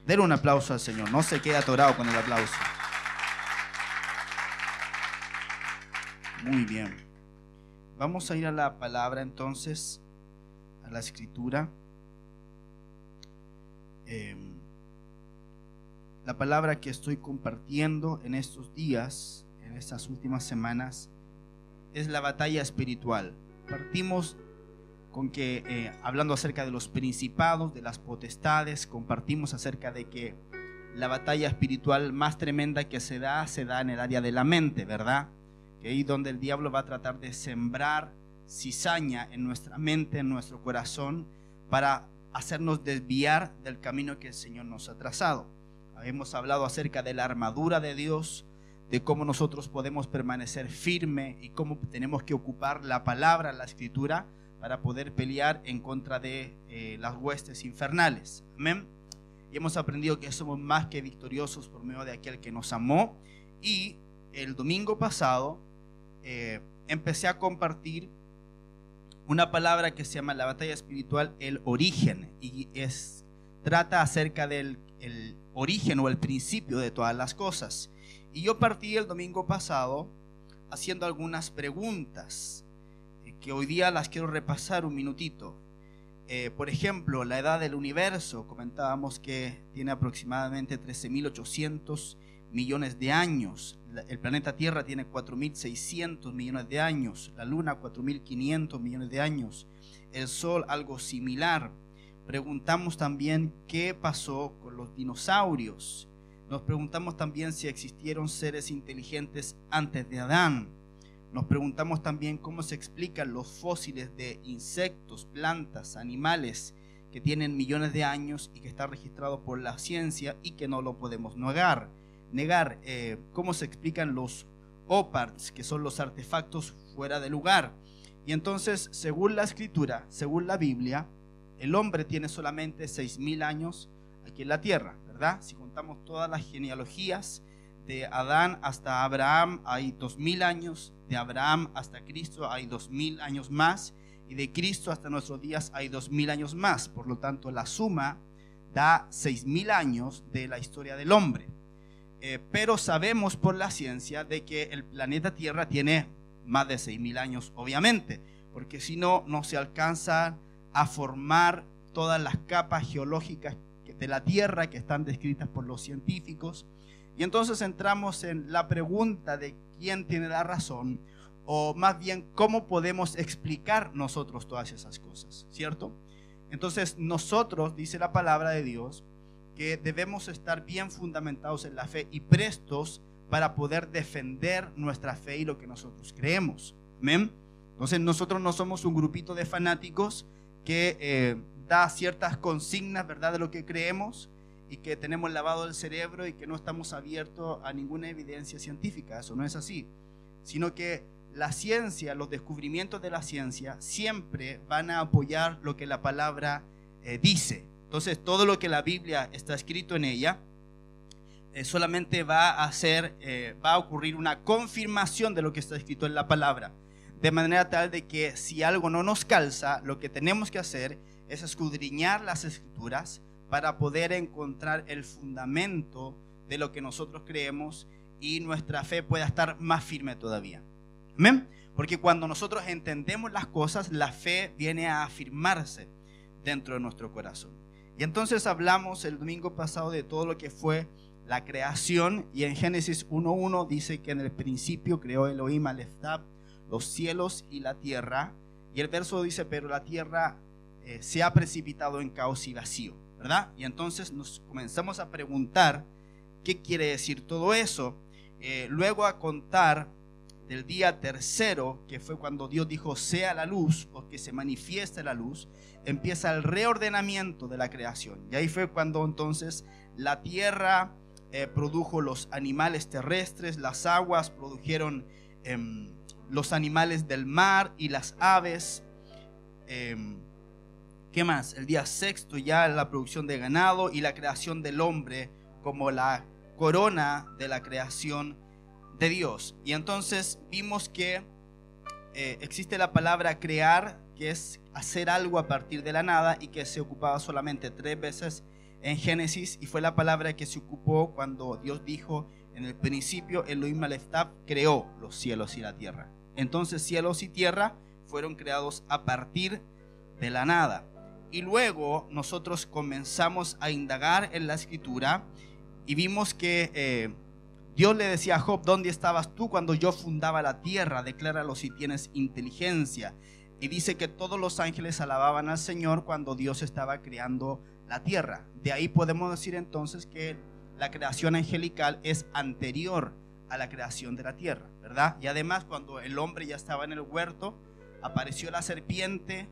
Den un aplauso al Señor, no se quede atorado con el aplauso. Muy bien. Vamos a ir a la palabra entonces, a la escritura. La palabra que estoy compartiendo en estos días, en estas últimas semanas, es la batalla espiritual. Partimos con que, hablando acerca de los principados, de las potestades, compartimos acerca de que la batalla espiritual más tremenda que se da en el área de la mente, ¿verdad? Que ahí donde el diablo va a tratar de sembrar cizaña en nuestra mente, en nuestro corazón, para hacernos desviar del camino que el Señor nos ha trazado. Hemos hablado acerca de la armadura de Dios, de cómo nosotros podemos permanecer firme y cómo tenemos que ocupar la palabra, la escritura, para poder pelear en contra de las huestes infernales. Amén. Y hemos aprendido que somos más que victoriosos por medio de aquel que nos amó. Y el domingo pasado empecé a compartir una palabra que se llama la batalla espiritual, el origen, y trata acerca del el origen o el principio de todas las cosas. Y yo partí el domingo pasado haciendo algunas preguntas que hoy día las quiero repasar un minutito. Por ejemplo, la edad del universo, comentábamos que tiene aproximadamente 13.800 millones de años. El planeta Tierra tiene 4.600 millones de años, la Luna 4.500 millones de años, el Sol algo similar. Preguntamos también qué pasó con los dinosaurios. Nos preguntamos también si existieron seres inteligentes antes de Adán. Nos preguntamos también cómo se explican los fósiles de insectos, plantas, animales que tienen millones de años y que está registrado por la ciencia y que no lo podemos negar. Cómo se explican los OPARTs, que son los artefactos fuera de lugar. Y entonces, según la escritura, según la Biblia, el hombre tiene solamente 6.000 años aquí en la tierra, ¿verdad? Si contamos todas las genealogías, de Adán hasta Abraham hay 2.000 años, de Abraham hasta Cristo hay 2.000 años más, y de Cristo hasta nuestros días hay 2.000 años más. Por lo tanto, la suma da 6.000 años de la historia del hombre. Pero sabemos por la ciencia de que el planeta Tierra tiene más de 6.000 años, obviamente, porque si no, no se alcanza a formar todas las capas geológicas de la Tierra que están descritas por los científicos. Y entonces entramos en la pregunta de quién tiene la razón, o más bien cómo podemos explicar nosotros todas esas cosas, ¿cierto? Entonces nosotros, dice la palabra de Dios, que debemos estar bien fundamentados en la fe y prestos para poder defender nuestra fe y lo que nosotros creemos. ¿Amén? Entonces nosotros no somos un grupito de fanáticos que da ciertas consignas, ¿verdad?, de lo que creemos, y que tenemos lavado el cerebro y que no estamos abiertos a ninguna evidencia científica. Eso no es así, sino que la ciencia, los descubrimientos de la ciencia siempre van a apoyar lo que la palabra dice. Entonces todo lo que la Biblia está escrito en ella solamente va a ocurrir una confirmación de lo que está escrito en la palabra, de manera tal de que si algo no nos calza, lo que tenemos que hacer es escudriñar las escrituras para poder encontrar el fundamento de lo que nosotros creemos y nuestra fe pueda estar más firme todavía. ¿Amén? Porque cuando nosotros entendemos las cosas, la fe viene a afirmarse dentro de nuestro corazón. Y entonces hablamos el domingo pasado de todo lo que fue la creación, y en Génesis 1:1 dice que en el principio creó Elohim Alephtab los cielos y la tierra, y el verso dice, pero la tierra se ha precipitado en caos y vacío, ¿verdad? Y entonces nos comenzamos a preguntar qué quiere decir todo eso. Luego a contar del día tercero, que fue cuando Dios dijo sea la luz, o que se manifieste la luz, empieza el reordenamiento de la creación. Y ahí fue cuando entonces la tierra produjo los animales terrestres, las aguas produjeron los animales del mar y las aves. ¿Qué más? El día sexto ya la producción de ganado y la creación del hombre como la corona de la creación de Dios. Y entonces vimos que existe la palabra crear, que es hacer algo a partir de la nada, y que se ocupaba solamente 3 veces en Génesis, y fue la palabra que se ocupó cuando Dios dijo: en el principio Elohim Aleftab creó los cielos y la tierra. Entonces cielos y tierra fueron creados a partir de la nada. Y luego nosotros comenzamos a indagar en la escritura y vimos que Dios le decía a Job: ¿dónde estabas tú cuando yo fundaba la tierra? Decláralo si tienes inteligencia. Y dice que todos los ángeles alababan al Señor cuando Dios estaba creando la tierra. De ahí podemos decir entonces que la creación angelical es anterior a la creación de la tierra, ¿verdad? Y además, cuando el hombre ya estaba en el huerto, apareció la serpiente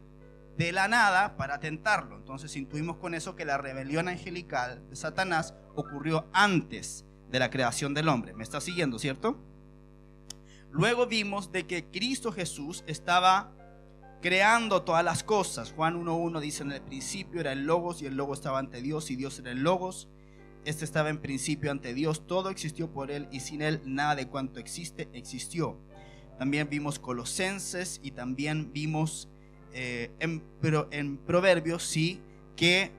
de la nada para tentarlo. Entonces intuimos con eso que la rebelión angelical de Satanás ocurrió antes de la creación del hombre. ¿Me está siguiendo, cierto? Luego vimos de que Cristo Jesús estaba creando todas las cosas. Juan 1:1 dice: en el principio era el Logos, y el Logos estaba ante Dios, y Dios era el Logos. Este estaba en principio ante Dios. Todo existió por él, y sin él nada de cuanto existe existió. También vimos Colosenses, y también vimos en Proverbios, sí, que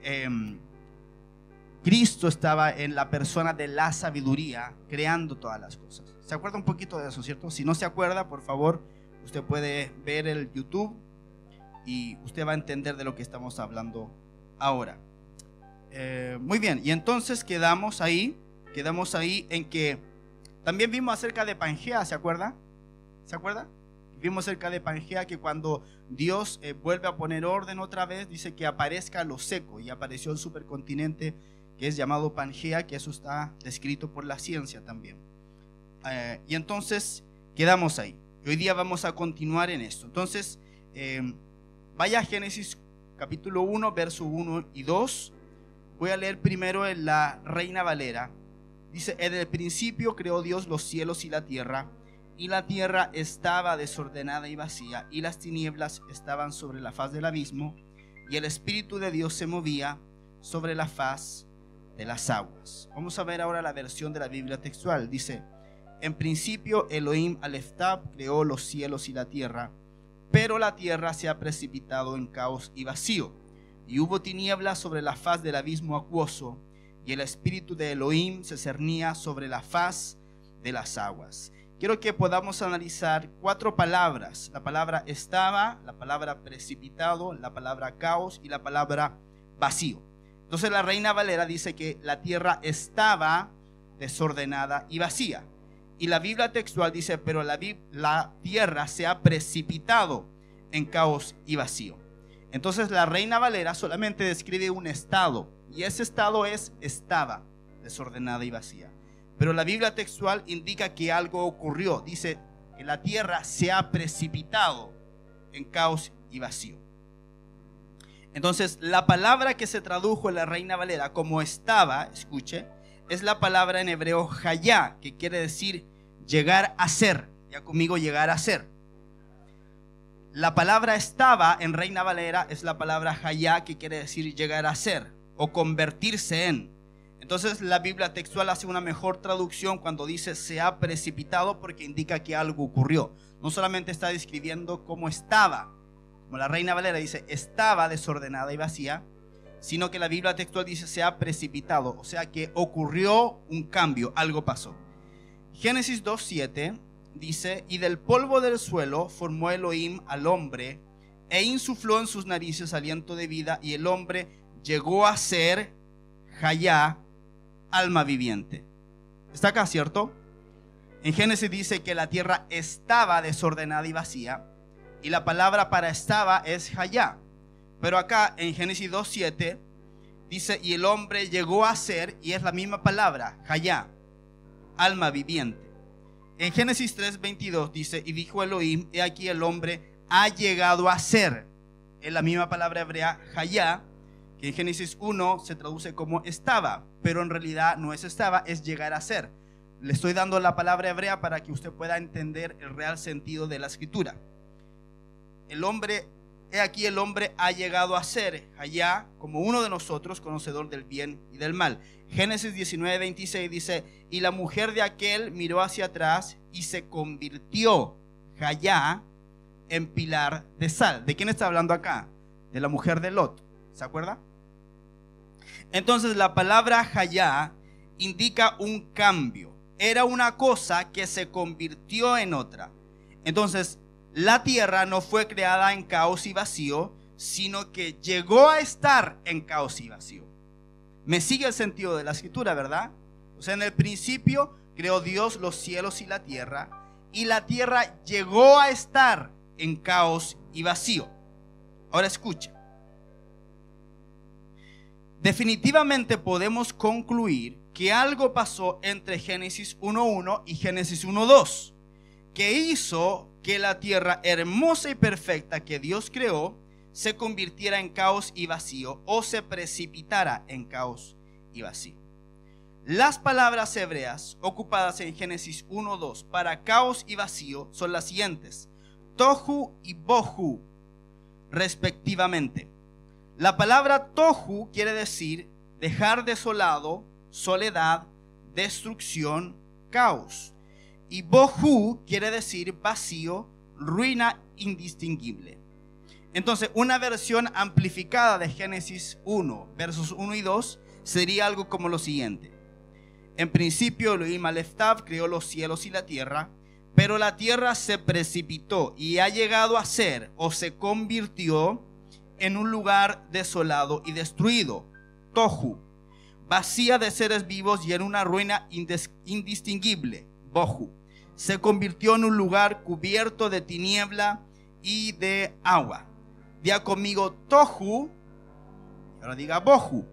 Cristo estaba en la persona de la sabiduría, creando todas las cosas. ¿Se acuerda un poquito de eso, cierto? Si no se acuerda, por favor, usted puede ver el YouTube y usted va a entender de lo que estamos hablando ahora. Muy bien, y entonces quedamos ahí en que también vimos acerca de Pangea. ¿Se acuerda? ¿Se acuerda? Vimos acerca de Pangea, que cuando Dios vuelve a poner orden otra vez, dice que aparezca lo seco, y apareció el supercontinente que es llamado Pangea, que eso está descrito por la ciencia también. Y entonces quedamos ahí. Y hoy día vamos a continuar en esto. Entonces, vaya a Génesis capítulo 1, verso 1 y 2. Voy a leer primero en la Reina Valera. Dice: en el principio creó Dios los cielos y la tierra estaba desordenada y vacía, y las tinieblas estaban sobre la faz del abismo, y el Espíritu de Dios se movía sobre la faz de las aguas. Vamos a ver ahora la versión de la Biblia textual. Dice: en principio Elohim Aleftab creó los cielos y la tierra, pero la tierra se ha precipitado en caos y vacío, y hubo tinieblas sobre la faz del abismo acuoso, y el Espíritu de Elohim se cernía sobre la faz de las aguas. Quiero que podamos analizar 4 palabras: la palabra estaba, la palabra precipitado, la palabra caos y la palabra vacío. Entonces la Reina Valera dice que la tierra estaba desordenada y vacía, y la Biblia textual dice: pero la tierra se ha precipitado en caos y vacío. Entonces la Reina Valera solamente describe un estado, y ese estado estaba desordenada y vacía. Pero la Biblia textual indica que algo ocurrió. Dice que la tierra se ha precipitado en caos y vacío. Entonces, la palabra que se tradujo en la Reina Valera como estaba, escuche, es la palabra en hebreo hayá, que quiere decir llegar a ser. Ya conmigo, llegar a ser. La palabra estaba en Reina Valera es la palabra hayá, que quiere decir llegar a ser o convertirse en. Entonces la Biblia textual hace una mejor traducción cuando dice se ha precipitado, porque indica que algo ocurrió. No solamente está describiendo cómo estaba, como la Reina Valera dice estaba desordenada y vacía, sino que la Biblia textual dice se ha precipitado, o sea que ocurrió un cambio, algo pasó. Génesis 2:7 dice: y del polvo del suelo formó Elohim al hombre, e insufló en sus narices aliento de vida, y el hombre llegó a ser hayá, alma viviente. ¿Está acá, cierto? En Génesis dice que la tierra estaba desordenada y vacía, y la palabra para estaba es hayá. Pero acá en Génesis 2:7 dice: y el hombre llegó a ser, y es la misma palabra, hayá, alma viviente. En Génesis 3:22 dice: y dijo Elohim, he aquí el hombre ha llegado a ser. Es la misma palabra hebrea hayá, que en Génesis 1 se traduce como estaba, pero en realidad no es estaba, es llegar a ser. Le estoy dando la palabra hebrea para que usted pueda entender el real sentido de la escritura. El hombre, he aquí el hombre ha llegado a ser allá como uno de nosotros, conocedor del bien y del mal. Génesis 19:26 dice: y la mujer de aquel miró hacia atrás y se convirtió allá en pilar de sal. ¿De quién está hablando acá? De la mujer de Lot. ¿Se acuerda? Entonces la palabra hayá indica un cambio. Era una cosa que se convirtió en otra. Entonces la tierra no fue creada en caos y vacío, sino que llegó a estar en caos y vacío. Me sigue el sentido de la escritura, ¿verdad? O sea, en el principio creó Dios los cielos y la tierra llegó a estar en caos y vacío. Ahora escucha. Definitivamente podemos concluir que algo pasó entre Génesis 1:1 y Génesis 1:2, que hizo que la tierra hermosa y perfecta que Dios creó se convirtiera en caos y vacío, o se precipitara en caos y vacío. Las palabras hebreas ocupadas en Génesis 1:2 para caos y vacío son las siguientes: tohu y bohu, respectivamente. La palabra tohu quiere decir dejar desolado, soledad, destrucción, caos. Y bohu quiere decir vacío, ruina indistinguible. Entonces, una versión amplificada de Génesis 1, versos 1 y 2 sería algo como lo siguiente: en principio Elohim Aleph Tav creó los cielos y la tierra, pero la tierra se precipitó y ha llegado a ser, o se convirtió, en un lugar desolado y destruido, tohu, vacía de seres vivos y en una ruina indistinguible, bohu. Se convirtió en un lugar cubierto de tiniebla y de agua. Diga conmigo tohu, ahora diga bohu.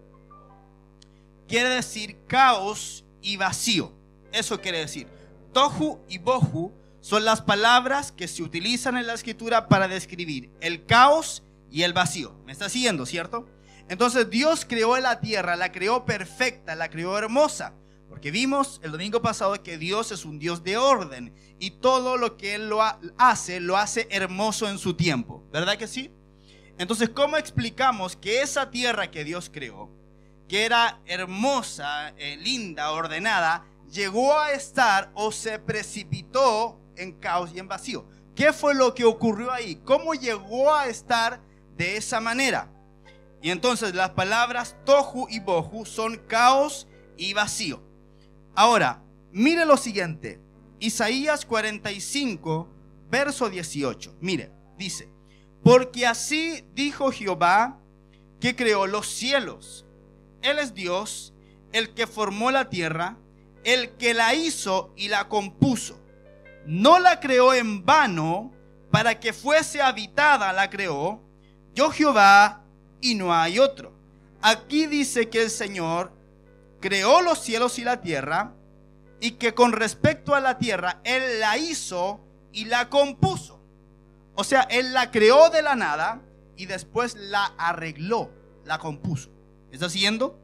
Quiere decir caos y vacío. Eso quiere decir. Tohu y bohu son las palabras que se utilizan en la escritura para describir el caos y el vacío. ¿Me está siguiendo, cierto? Entonces Dios creó la tierra, la creó perfecta, la creó hermosa, porque vimos el domingo pasado que Dios es un Dios de orden y todo lo que Él lo hace hermoso en su tiempo, ¿verdad que sí? Entonces, ¿cómo explicamos que esa tierra que Dios creó, que era hermosa, linda, ordenada, llegó a estar o se precipitó en caos y en vacío? ¿Qué fue lo que ocurrió ahí? ¿Cómo llegó a estar de esa manera? Y entonces las palabras tohu y bohu son caos y vacío. Ahora, mire lo siguiente. Isaías 45, verso 18. Mire, dice: porque así dijo Jehová, que creó los cielos. Él es Dios, el que formó la tierra, el que la hizo y la compuso. No la creó en vano, para que fuese habitada la creó. Yo Jehová, y no hay otro. Aquí dice que el Señor creó los cielos y la tierra, y que con respecto a la tierra, Él la hizo y la compuso. O sea, Él la creó de la nada y después la arregló, la compuso. ¿Está siguiendo?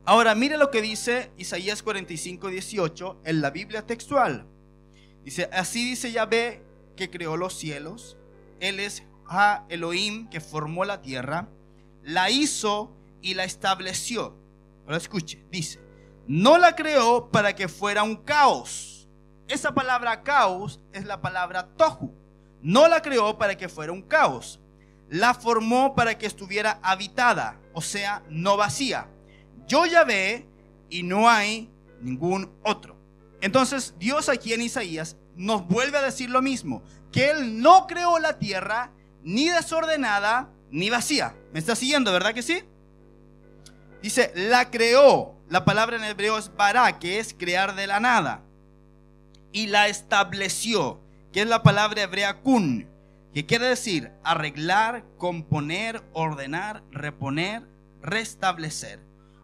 Ahora mire lo que dice Isaías 45, 18 en la Biblia textual. Dice: así dice Yahvé, que creó los cielos. Él es Ha Elohim, que formó la tierra, la hizo y la estableció. Ahora escuche, dice: no la creó para que fuera un caos. Esa palabra caos es la palabra tohu. No la creó para que fuera un caos. La formó para que estuviera habitada, o sea, no vacía. Yo Yahvé, y no hay ningún otro. Entonces Dios aquí en Isaías nos vuelve a decir lo mismo, que Él no creó la tierra ni desordenada ni vacía. ¿Me está siguiendo, verdad que sí? Dice, la creó. La palabra en hebreo es bara, que es crear de la nada. Y la estableció, que es la palabra hebrea kun, que quiere decir arreglar, componer, ordenar, reponer, restablecer.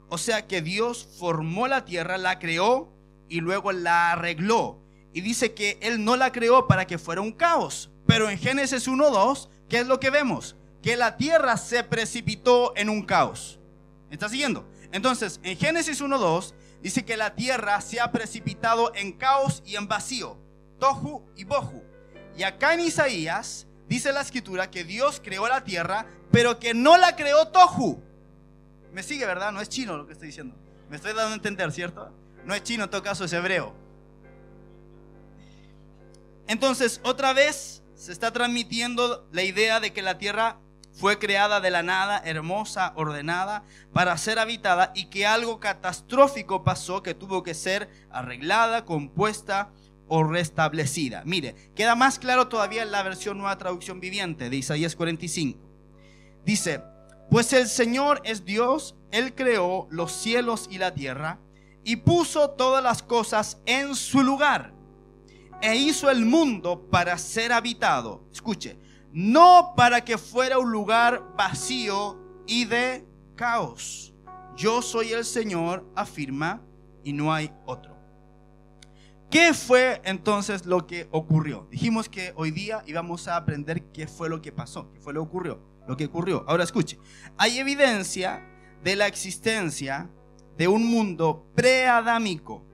O sea que Dios formó la tierra, la creó y luego la arregló. Y dice que Él no la creó para que fuera un caos. Pero en Génesis 1:2, ¿qué es lo que vemos? Que la tierra se precipitó en un caos. ¿Me está siguiendo? Entonces, en Génesis 1:2 dice que la tierra se ha precipitado en caos y en vacío, tohu y bohu. Y acá en Isaías dice la escritura que Dios creó la tierra, pero que no la creó tohu. Me sigue, ¿verdad? No es chino lo que estoy diciendo. Me estoy dando a entender, ¿cierto? No es chino, en todo caso es hebreo. Entonces, otra vez se está transmitiendo la idea de que la tierra fue creada de la nada, hermosa, ordenada, para ser habitada, y que algo catastrófico pasó que tuvo que ser arreglada, compuesta o restablecida. Mire, queda más claro todavía en la versión Nueva Traducción Viviente de Isaías 45. Dice: pues el Señor es Dios, Él creó los cielos y la tierra y puso todas las cosas en su lugar e hizo el mundo para ser habitado. Escuche, no para que fuera un lugar vacío y de caos. Yo soy el Señor, afirma, y no hay otro. ¿Qué fue entonces lo que ocurrió? Dijimos que hoy día íbamos a aprender qué fue lo que pasó, qué fue lo que ocurrió. Ahora escuche, hay evidencia de la existencia de un mundo preadámico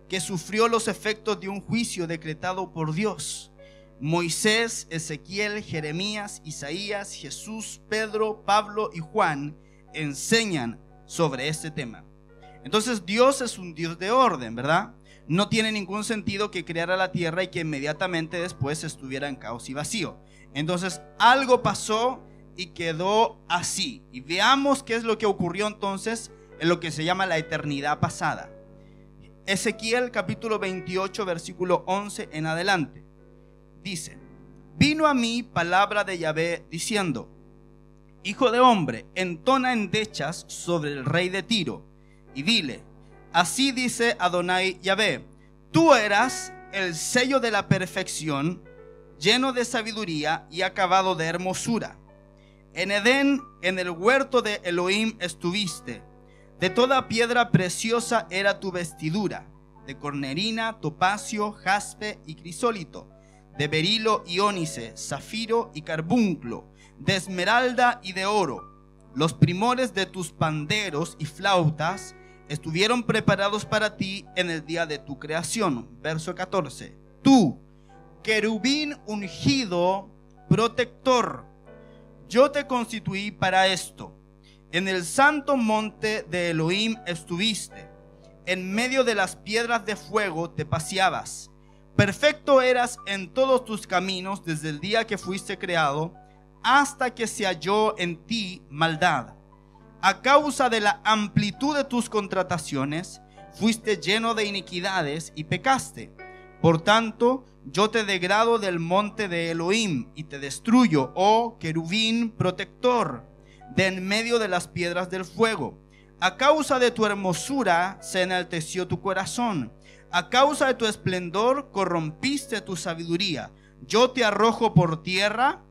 que sufrió los efectos de un juicio decretado por Dios. Moisés, Ezequiel, Jeremías, Isaías, Jesús, Pedro, Pablo y Juan enseñan sobre este tema. Entonces Dios es un Dios de orden, ¿verdad? No tiene ningún sentido que creara la tierra y que inmediatamente después estuviera en caos y vacío. Entonces algo pasó y quedó así. Y veamos qué es lo que ocurrió entonces en lo que se llama la eternidad pasada. Ezequiel capítulo 28 versículo 11 en adelante. Dice: vino a mí palabra de Yahvé diciendo: hijo de hombre, entona endechas sobre el rey de Tiro y dile: así dice Adonai Yahvé, tú eras el sello de la perfección, lleno de sabiduría y acabado de hermosura. En Edén, en el huerto de Elohim estuviste. De toda piedra preciosa era tu vestidura, de cornerina, topacio, jaspe y crisólito, de berilo y ónice, zafiro y carbunclo, de esmeralda y de oro. Los primores de tus panderos y flautas estuvieron preparados para ti en el día de tu creación. Verso 14. Tú, querubín ungido, protector, yo te constituí para esto. En el santo monte de Elohim estuviste. En medio de las piedras de fuego te paseabas. Perfecto eras en todos tus caminos desde el día que fuiste creado hasta que se halló en ti maldad. A causa de la amplitud de tus contrataciones, fuiste lleno de iniquidades y pecaste. Por tanto, yo te degrado del monte de Elohim y te destruyo, oh querubín protector, de en medio de las piedras del fuego. A causa de tu hermosura se enalteció tu corazón. A causa de tu esplendor corrompiste tu sabiduría. Yo te arrojo por tierra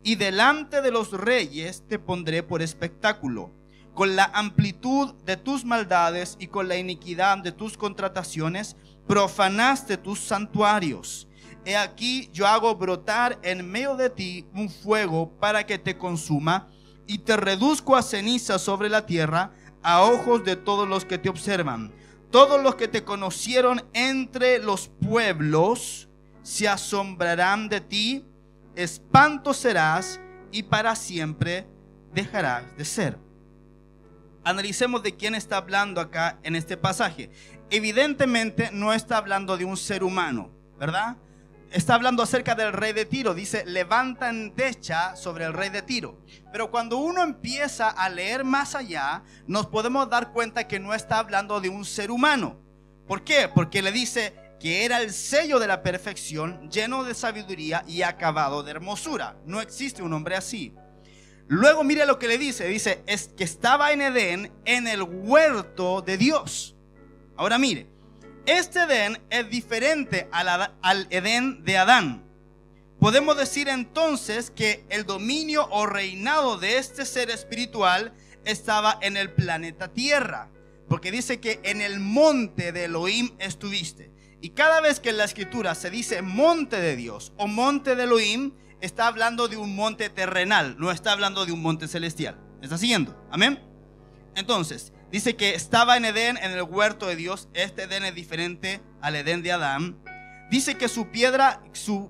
y delante de los reyes te pondré por espectáculo. Con la amplitud de tus maldades y con la iniquidad de tus contrataciones profanaste tus santuarios. He aquí yo hago brotar en medio de ti un fuego para que te consuma, y te reduzco a ceniza sobre la tierra a ojos de todos los que te observan. Todos los que te conocieron entre los pueblos se asombrarán de ti, espanto serás y para siempre dejarás de ser. Analicemos de quién está hablando acá en este pasaje. Evidentemente no está hablando de un ser humano, ¿verdad? Está hablando acerca del rey de Tiro. Dice: levanta endecha sobre el rey de Tiro. Pero cuando uno empieza a leer más allá, nos podemos dar cuenta que no está hablando de un ser humano. ¿Por qué? Porque le dice que era el sello de la perfección, lleno de sabiduría y acabado de hermosura. No existe un hombre así. Luego mire lo que le dice. Dice: es que estaba en Edén, en el huerto de Dios. Ahora mire, este Edén es diferente al Edén de Adán. Podemos decir entonces que el dominio o reinado de este ser espiritual estaba en el planeta Tierra, porque dice que en el monte de Elohim estuviste. Y cada vez que en la escritura se dice monte de Dios o monte de Elohim, está hablando de un monte terrenal, no está hablando de un monte celestial. ¿Me está siguiendo? Amén. Entonces dice que estaba en Edén, en el huerto de Dios. Este Edén es diferente al Edén de Adán. Dice que su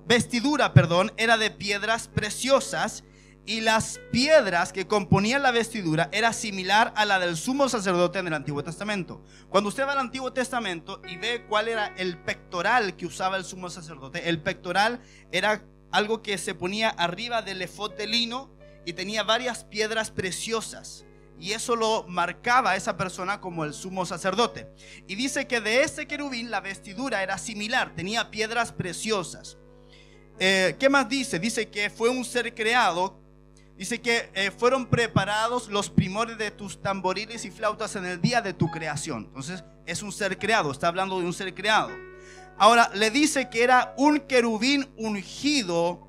vestidura, era de piedras preciosas, y las piedras que componían la vestidura era similar a la del sumo sacerdote en el Antiguo Testamento. Cuando usted va al Antiguo Testamento y ve cuál era el pectoral que usaba el sumo sacerdote, el pectoral era algo que se ponía arriba del efod de lino, y tenía varias piedras preciosas. Y eso lo marcaba a esa persona como el sumo sacerdote. Y dice que de este querubín la vestidura era similar, tenía piedras preciosas. ¿Qué más dice? Dice que fue un ser creado. Dice que fueron preparados los primores de tus tamboriles y flautas en el día de tu creación. Entonces es un ser creado, está hablando de un ser creado. Ahora le dice que era un querubín ungido,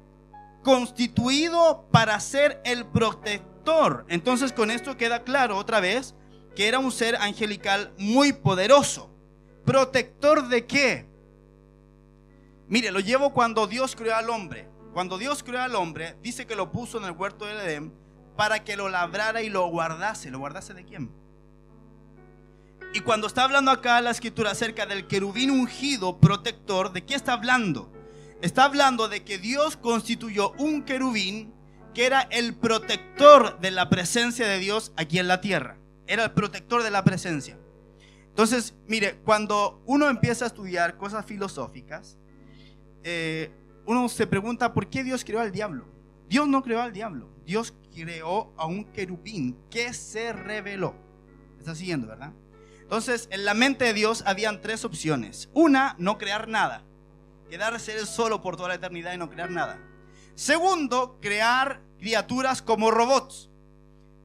constituido para ser el protector. Entonces con esto queda claro otra vez que era un ser angelical muy poderoso. ¿Protector de qué? Mire, lo llevo cuando Dios creó al hombre. Cuando Dios creó al hombre, dice que lo puso en el huerto del Edén para que lo labrara y lo guardase. ¿Lo guardase de quién? Y cuando está hablando acá la escritura acerca del querubín ungido, protector, ¿de qué está hablando? Está hablando de que Dios constituyó un querubín que era el protector de la presencia de Dios aquí en la tierra. Era el protector de la presencia. Entonces, mire, cuando uno empieza a estudiar cosas filosóficas, uno se pregunta ¿por qué Dios creó al diablo? Dios no creó al diablo. Dios creó a un querubín que se rebeló. ¿Me está siguiendo, verdad? Entonces, en la mente de Dios habían tres opciones. Una, no crear nada. Quedarse él solo por toda la eternidad y no crear nada. Segundo, crear criaturas como robots,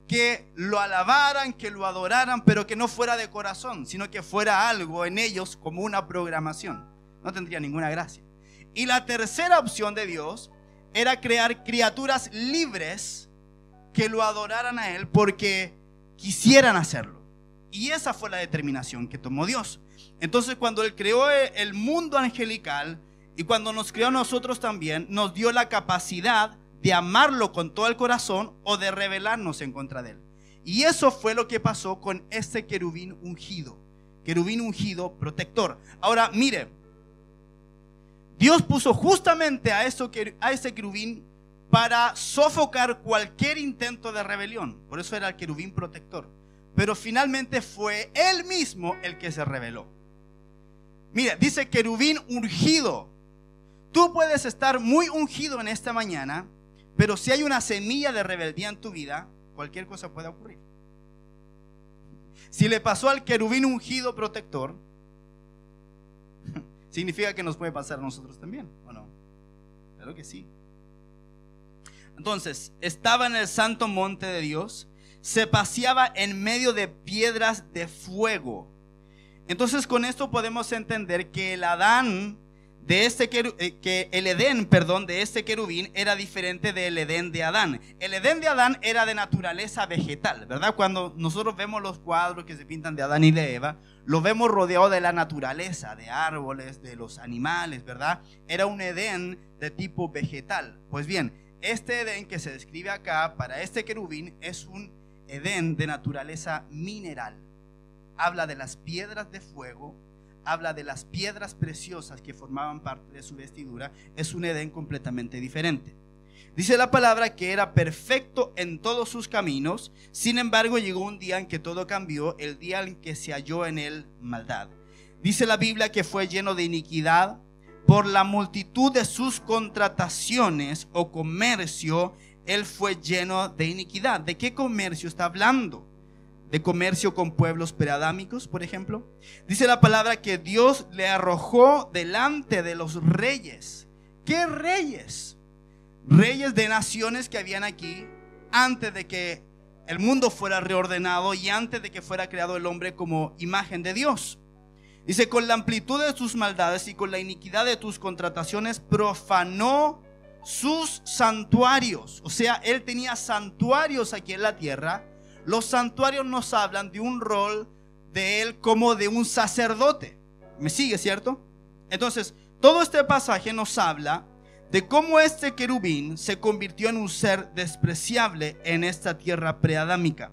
que lo alabaran, que lo adoraran, pero que no fuera de corazón, sino que fuera algo en ellos como una programación. No tendría ninguna gracia. Y la tercera opción de Dios era crear criaturas libres que lo adoraran a él porque quisieran hacerlo. Y esa fue la determinación que tomó Dios. Entonces cuando él creó el mundo angelical y cuando nos creó a nosotros también, nos dio la capacidad de amarlo con todo el corazón o de rebelarnos en contra de él. Y eso fue lo que pasó con este querubín ungido protector. Ahora mire, Dios puso justamente a ese querubín para sofocar cualquier intento de rebelión. Por eso era el querubín protector. Pero finalmente fue él mismo el que se rebeló. Mira, dice querubín ungido. Tú puedes estar muy ungido en esta mañana, pero si hay una semilla de rebeldía en tu vida, cualquier cosa puede ocurrir. Si le pasó al querubín ungido protector, significa que nos puede pasar a nosotros también, ¿o no? Claro que sí. Entonces, estaba en el santo monte de Dios, se paseaba en medio de piedras de fuego. Entonces, con esto podemos entender que el Edén de este querubín era diferente del Edén de Adán. El Edén de Adán era de naturaleza vegetal, ¿verdad? Cuando nosotros vemos los cuadros que se pintan de Adán y de Eva, lo vemos rodeado de la naturaleza, de árboles, de los animales, ¿verdad? Era un Edén de tipo vegetal. Pues bien, este Edén que se describe acá para este querubín es un Edén de naturaleza mineral. Habla de las piedras de fuego, habla de las piedras preciosas que formaban parte de su vestidura. Es un Edén completamente diferente. Dice la palabra que era perfecto en todos sus caminos. Sin embargo, llegó un día en que todo cambió, el día en que se halló en él maldad. Dice la Biblia que fue lleno de iniquidad por la multitud de sus contrataciones o comercio. Él fue lleno de iniquidad. ¿De qué comercio está hablando? ¿De comercio con pueblos preadámicos, por ejemplo? Dice la palabra que Dios le arrojó delante de los reyes. ¿Qué reyes? Reyes de naciones que habían aquí antes de que el mundo fuera reordenado y antes de que fuera creado el hombre como imagen de Dios. Dice, con la amplitud de tus maldades y con la iniquidad de tus contrataciones profanó sus santuarios. O sea, él tenía santuarios aquí en la tierra. Los santuarios nos hablan de un rol de él como de un sacerdote. ¿Me sigue, cierto? Entonces, todo este pasaje nos habla de cómo este querubín se convirtió en un ser despreciable en esta tierra preadámica.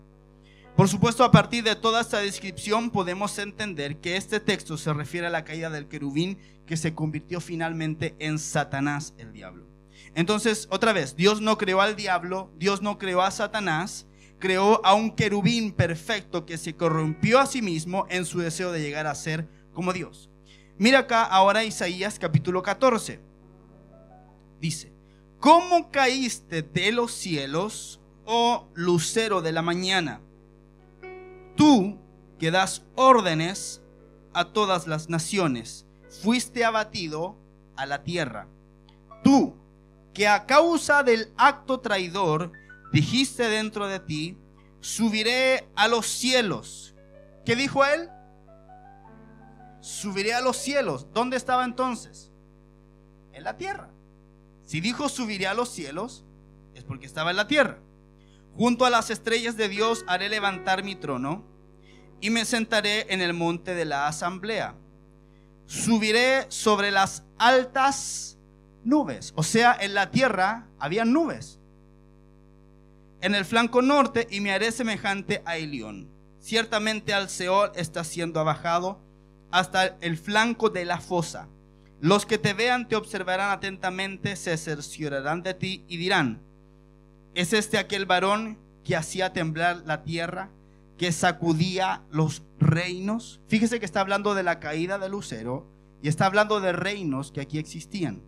Por supuesto, a partir de toda esta descripción podemos entender que este texto se refiere a la caída del querubín que se convirtió finalmente en Satanás, el diablo. Entonces, otra vez, Dios no creó al diablo, Dios no creó a Satanás, creó a un querubín perfecto que se corrompió a sí mismo en su deseo de llegar a ser como Dios. Mira acá ahora Isaías capítulo 14. Dice, ¿cómo caíste de los cielos, oh lucero de la mañana, tú que das órdenes a todas las naciones, fuiste abatido a la tierra. Tú que a causa del acto traidor dijiste dentro de ti, subiré a los cielos. ¿Qué dijo él? Subiré a los cielos. ¿Dónde estaba entonces? En la tierra. Si dijo subiré a los cielos, es porque estaba en la tierra. Junto a las estrellas de Dios haré levantar mi trono y me sentaré en el monte de la asamblea. Subiré sobre las altas nubes. O sea, en la tierra había nubes. En el flanco norte, y me haré semejante a Elión. Ciertamente al Seol está siendo abajado hasta el flanco de la fosa. Los que te vean te observarán atentamente, se cerciorarán de ti y dirán: ¿es este aquel varón que hacía temblar la tierra, que sacudía los reinos? Fíjese que está hablando de la caída del lucero y está hablando de reinos que aquí existían,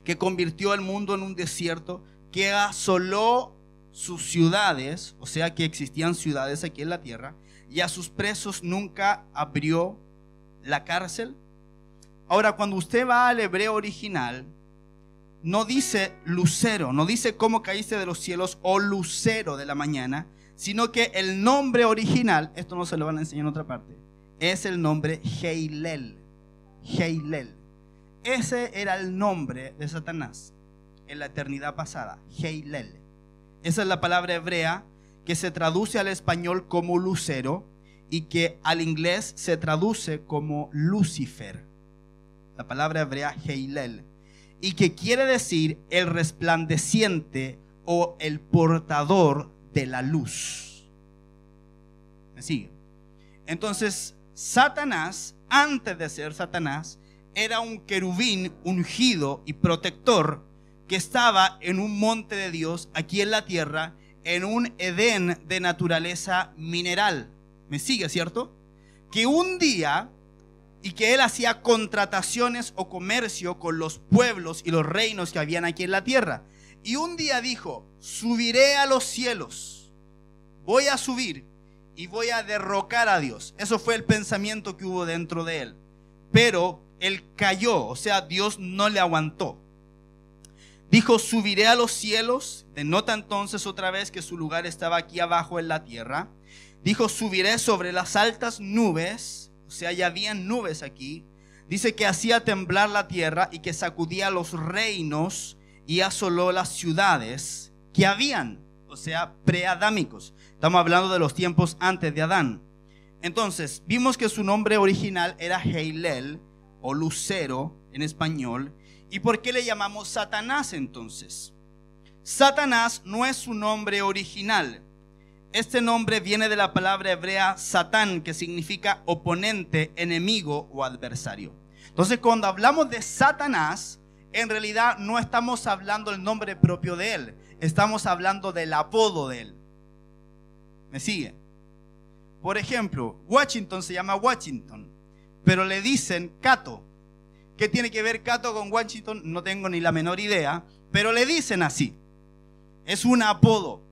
que convirtió el mundo en un desierto, que asoló sus ciudades, o sea que existían ciudades aquí en la tierra, y a sus presos nunca abrió la cárcel. Ahora, cuando usted va al hebreo original, no dice lucero, no dice cómo caíste de los cielos o lucero de la mañana, sino que el nombre original, esto no se lo van a enseñar en otra parte, es el nombre Heilel. Heilel. Ese era el nombre de Satanás en la eternidad pasada, Heilel. Esa es la palabra hebrea que se traduce al español como lucero y que al inglés se traduce como Lucifer. La palabra hebrea Heilel, y que quiere decir el resplandeciente o el portador de la luz. ¿Me sigue? Entonces, Satanás, antes de ser Satanás, era un querubín ungido y protector que estaba en un monte de Dios aquí en la tierra, en un Edén de naturaleza mineral. ¿Me sigue, cierto? Que un día, y que él hacía contrataciones o comercio con los pueblos y los reinos que habían aquí en la tierra. Y un día dijo: subiré a los cielos, voy a subir y voy a derrocar a Dios. Eso fue el pensamiento que hubo dentro de él. Pero él cayó, o sea, Dios no le aguantó. Dijo: subiré a los cielos. Denota entonces otra vez que su lugar estaba aquí abajo en la tierra. Dijo: subiré sobre las altas nubes. O sea, ya habían nubes aquí. Dice que hacía temblar la tierra y que sacudía los reinos y asoló las ciudades que habían, o sea, preadámicos. Estamos hablando de los tiempos antes de Adán. Entonces, vimos que su nombre original era Heilel o lucero en español. ¿Y por qué le llamamos Satanás entonces? Satanás no es su nombre original. Este nombre viene de la palabra hebrea Satán, que significa oponente, enemigo o adversario. Entonces, cuando hablamos de Satanás, en realidad no estamos hablando del nombre propio de él. Estamos hablando del apodo de él. ¿Me sigue? Por ejemplo, Washington se llama Washington, pero le dicen Cato. ¿Qué tiene que ver Cato con Washington? No tengo ni la menor idea, pero le dicen así. Es un apodo.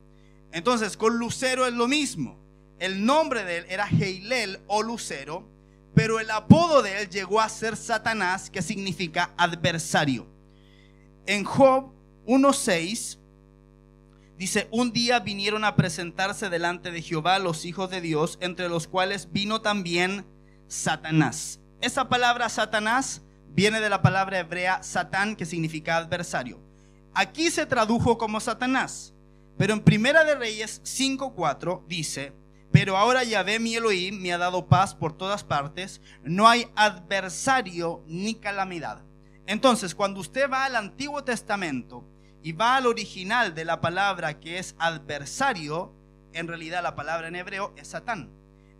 Entonces, con lucero es lo mismo. El nombre de él era Heilel o lucero, pero el apodo de él llegó a ser Satanás, que significa adversario. En Job 1:6 dice: un día vinieron a presentarse delante de Jehová los hijos de Dios, entre los cuales vino también Satanás. Esa palabra Satanás viene de la palabra hebrea Satán, que significa adversario. Aquí se tradujo como Satanás, pero en Primera de Reyes 5:4 dice: pero ahora Yahvé mi Elohim me ha dado paz por todas partes, no hay adversario ni calamidad. Entonces, cuando usted va al Antiguo Testamento y va al original de la palabra, que es adversario, en realidad la palabra en hebreo es Satán.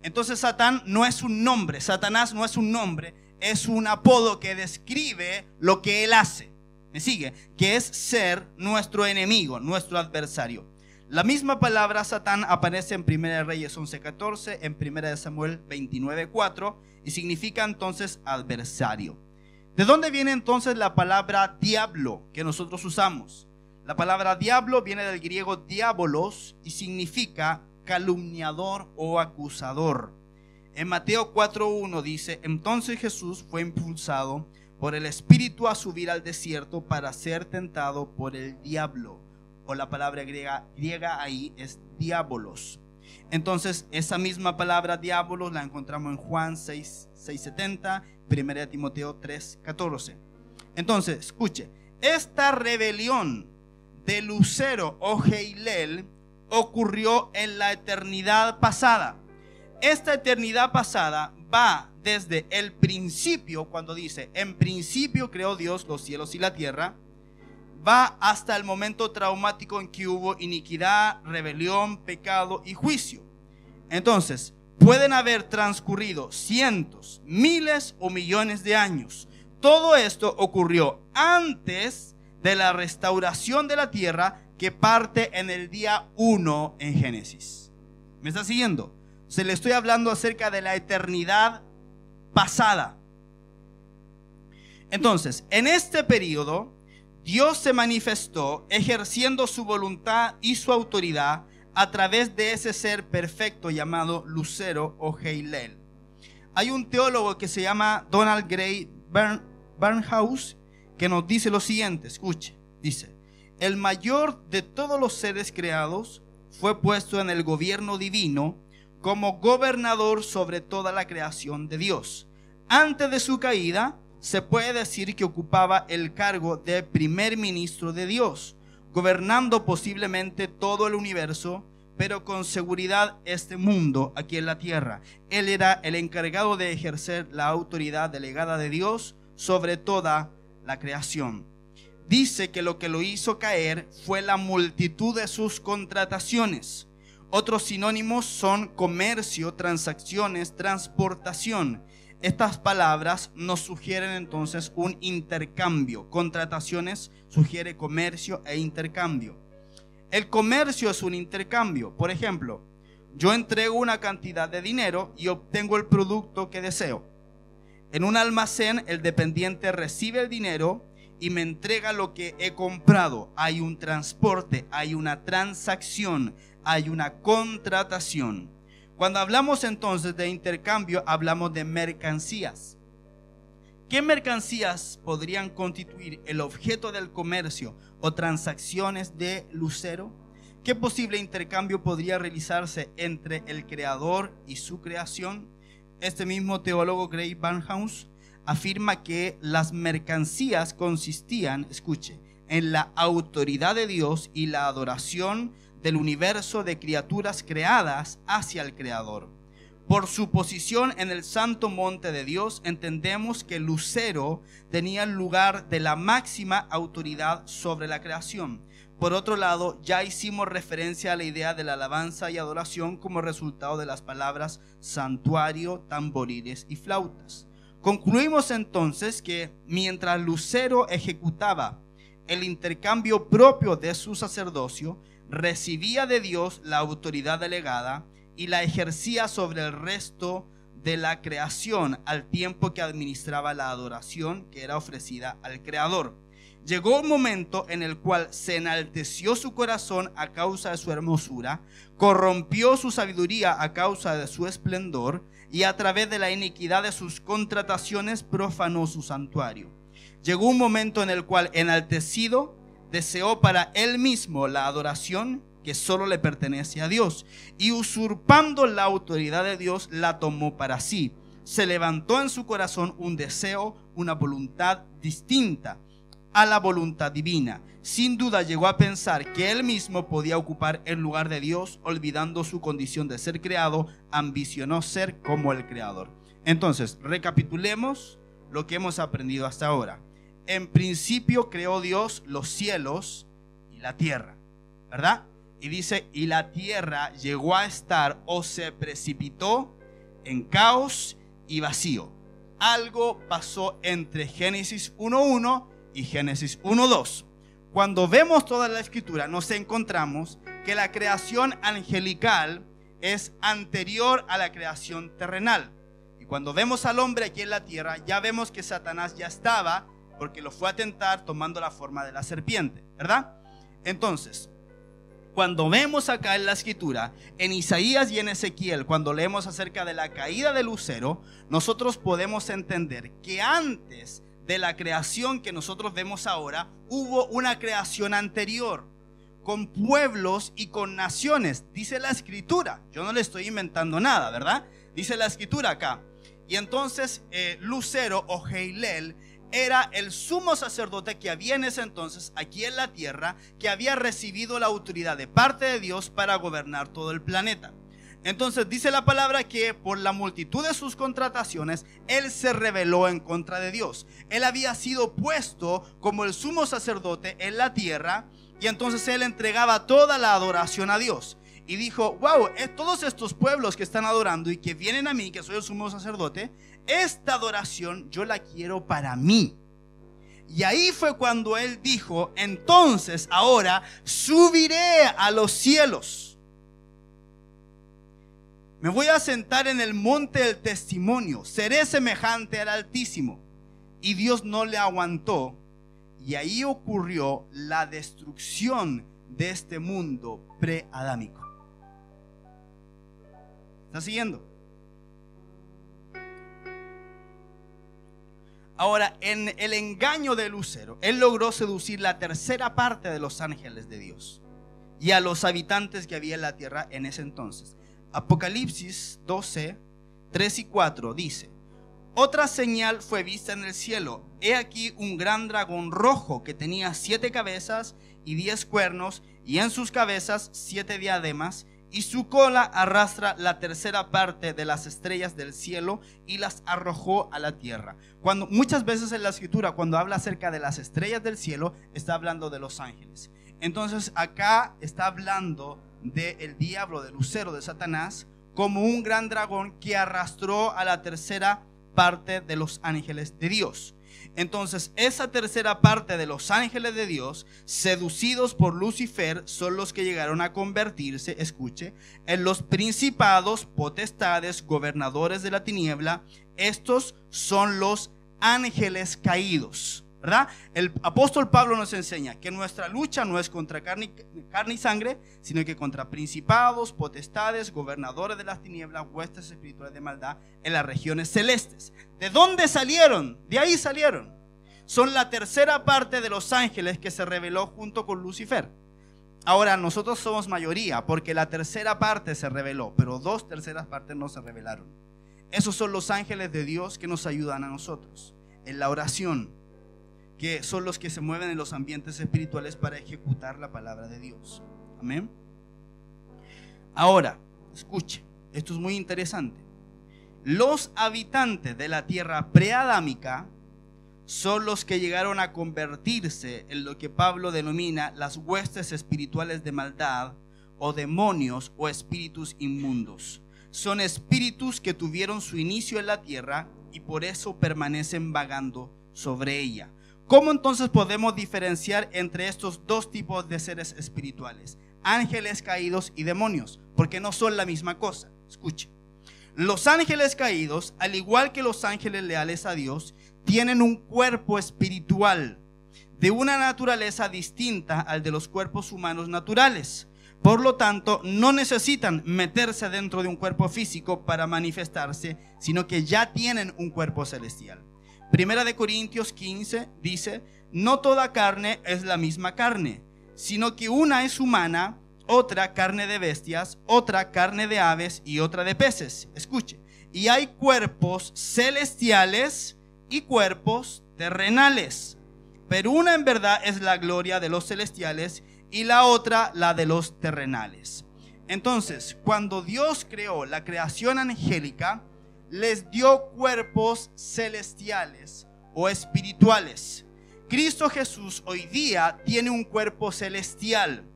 Entonces Satán no es un nombre, Satanás no es un nombre, es un apodo que describe lo que él hace. ¿Me sigue? Que es ser nuestro enemigo, nuestro adversario. La misma palabra Satán aparece en 1 Reyes 11:14, en 1 Samuel 29:4 y significa entonces adversario. ¿De dónde viene entonces la palabra diablo que nosotros usamos? La palabra diablo viene del griego diabolos y significa calumniador o acusador. En Mateo 4:1 dice: entonces Jesús fue impulsado por el Espíritu a subir al desierto para ser tentado por el diablo. O la palabra griega ahí es diabolos. Entonces esa misma palabra diabolos la encontramos en Juan 6:70, 1 Timoteo 3:14. Entonces, escuche, esta rebelión de Lucero o Hillel ocurrió en la eternidad pasada. Esta eternidad pasada va desde el principio, cuando dice, en principio creó Dios los cielos y la tierra, va hasta el momento traumático en que hubo iniquidad, rebelión, pecado y juicio. Entonces, pueden haber transcurrido cientos, miles o millones de años. Todo esto ocurrió antes de la restauración de la tierra, que parte en el día 1 en Génesis. ¿Me está siguiendo? Se le estoy hablando acerca de la eternidad pasada. Entonces, en este periodo, Dios se manifestó ejerciendo su voluntad y su autoridad a través de ese ser perfecto llamado Lucero o Hillel. Hay un teólogo que se llama Donald Gray Barnhouse que nos dice lo siguiente, escuche, dice: el mayor de todos los seres creados fue puesto en el gobierno divino como gobernador sobre toda la creación de Dios. Antes de su caída, se puede decir que ocupaba el cargo de primer ministro de Dios, gobernando posiblemente todo el universo, pero con seguridad este mundo aquí en la tierra. Él era el encargado de ejercer la autoridad delegada de Dios sobre toda la creación. Dice que lo que lo hizo caer fue la multitud de sus contrataciones. Otros sinónimos son comercio, transacciones, transportación. Estas palabras nos sugieren entonces un intercambio. Contrataciones sugiere comercio e intercambio. El comercio es un intercambio. Por ejemplo, yo entrego una cantidad de dinero y obtengo el producto que deseo. En un almacén, el dependiente recibe el dinero y me entrega lo que he comprado. Hay un transporte, hay una transacción, hay una contratación. Cuando hablamos entonces de intercambio, hablamos de mercancías. ¿Qué mercancías podrían constituir el objeto del comercio o transacciones de Lucero? ¿Qué posible intercambio podría realizarse entre el creador y su creación? Este mismo teólogo Gray Barnhouse afirma que las mercancías consistían, escuche, en la autoridad de Dios y la adoración del universo de criaturas creadas hacia el Creador. Por su posición en el santo monte de Dios, entendemos que Lucero tenía el lugar de la máxima autoridad sobre la creación. Por otro lado, ya hicimos referencia a la idea de la alabanza y adoración como resultado de las palabras santuario, tamboriles y flautas. Concluimos entonces que mientras Lucero ejecutaba el intercambio propio de su sacerdocio, recibía de Dios la autoridad delegada y la ejercía sobre el resto de la creación al tiempo que administraba la adoración que era ofrecida al Creador. Llegó un momento en el cual se enalteció su corazón a causa de su hermosura, corrompió su sabiduría a causa de su esplendor y a través de la iniquidad de sus contrataciones profanó su santuario. Llegó un momento en el cual, enaltecido, deseó para él mismo la adoración que solo le pertenece a Dios, y usurpando la autoridad de Dios la tomó para sí. Se levantó en su corazón un deseo, una voluntad distinta a la voluntad divina. Sin duda llegó a pensar que él mismo podía ocupar el lugar de Dios, olvidando su condición de ser creado, ambicionó ser como el creador. Entonces, recapitulemos lo que hemos aprendido hasta ahora. En principio creó Dios los cielos y la tierra, ¿verdad? Y dice, y la tierra llegó a estar o se precipitó en caos y vacío. Algo pasó entre Génesis 1:1 y Génesis 1:2. Cuando vemos toda la escritura, nos encontramos que la creación angelical es anterior a la creación terrenal. Y cuando vemos al hombre aquí en la tierra, ya vemos que Satanás ya estaba, porque lo fue a tentar tomando la forma de la serpiente, ¿verdad? Entonces, cuando vemos acá en la escritura, en Isaías y en Ezequiel, cuando leemos acerca de la caída del lucero, nosotros podemos entender que antes de la creación que nosotros vemos ahora, hubo una creación anterior, con pueblos y con naciones. Dice la escritura, yo no le estoy inventando nada, ¿verdad? Dice la escritura acá. Y entonces Lucero o Heilel era el sumo sacerdote que había en ese entonces aquí en la tierra, que había recibido la autoridad de parte de Dios para gobernar todo el planeta. Entonces dice la palabra que por la multitud de sus contrataciones, él se rebeló en contra de Dios. Él había sido puesto como el sumo sacerdote en la tierra, y entonces él entregaba toda la adoración a Dios. Y dijo, wow, todos estos pueblos que están adorando y que vienen a mí, que soy el sumo sacerdote, esta adoración yo la quiero para mí. Y ahí fue cuando él dijo, entonces ahora subiré a los cielos. Me voy a sentar en el monte del testimonio, seré semejante al Altísimo. Y Dios no le aguantó. Y ahí ocurrió la destrucción de este mundo preadámico. ¿Está siguiendo? Ahora, en el engaño de Lucero, él logró seducir la tercera parte de los ángeles de Dios y a los habitantes que había en la tierra en ese entonces. Apocalipsis 12, 3 y 4 dice: otra señal fue vista en el cielo. He aquí un gran dragón rojo que tenía 7 cabezas y 10 cuernos, y en sus cabezas 7 diademas, y su cola arrastra la tercera parte de las estrellas del cielo y las arrojó a la tierra. Muchas veces en la escritura, cuando habla acerca de las estrellas del cielo, está hablando de los ángeles. Entonces acá está hablando del diablo, de Lucero, de Satanás, como un gran dragón que arrastró a la tercera parte de los ángeles de Dios. Entonces esa tercera parte de los ángeles de Dios, seducidos por Lucifer, son los que llegaron a convertirse, escuche, en los principados, potestades, gobernadores de la tiniebla. Estos son los ángeles caídos, ¿verdad? El apóstol Pablo nos enseña que nuestra lucha no es contra carne y sangre, sino que contra principados, potestades, gobernadores de las tinieblas, huestes espirituales de maldad en las regiones celestes. ¿De dónde salieron? De ahí salieron. Son la tercera parte de los ángeles que se rebeló junto con Lucifer. Ahora nosotros somos mayoría porque la tercera parte se rebeló, pero 2/3 partes no se rebelaron. Esos son los ángeles de Dios que nos ayudan a nosotros en la oración, que son los que se mueven en los ambientes espirituales para ejecutar la palabra de Dios. Amén. Ahora, escuche, esto es muy interesante. Los habitantes de la tierra preadámica son los que llegaron a convertirse en lo que Pablo denomina las huestes espirituales de maldad, o demonios, o espíritus inmundos. Son espíritus que tuvieron su inicio en la tierra y por eso permanecen vagando sobre ella. ¿Cómo entonces podemos diferenciar entre estos dos tipos de seres espirituales? Ángeles caídos y demonios, porque no son la misma cosa. Escuche. Los ángeles caídos, al igual que los ángeles leales a Dios, tienen un cuerpo espiritual de una naturaleza distinta al de los cuerpos humanos naturales. Por lo tanto, no necesitan meterse dentro de un cuerpo físico para manifestarse, sino que ya tienen un cuerpo celestial. Primera de Corintios 15 dice: no toda carne es la misma carne, sino que una es humana, otra carne de bestias, otra carne de aves y otra de peces. Escuche, y hay cuerpos celestiales y cuerpos terrenales, pero una en verdad es la gloria de los celestiales y la otra la de los terrenales. Entonces, cuando Dios creó la creación angélica, les dio cuerpos celestiales o espirituales. Cristo Jesús hoy día tiene un cuerpo celestial.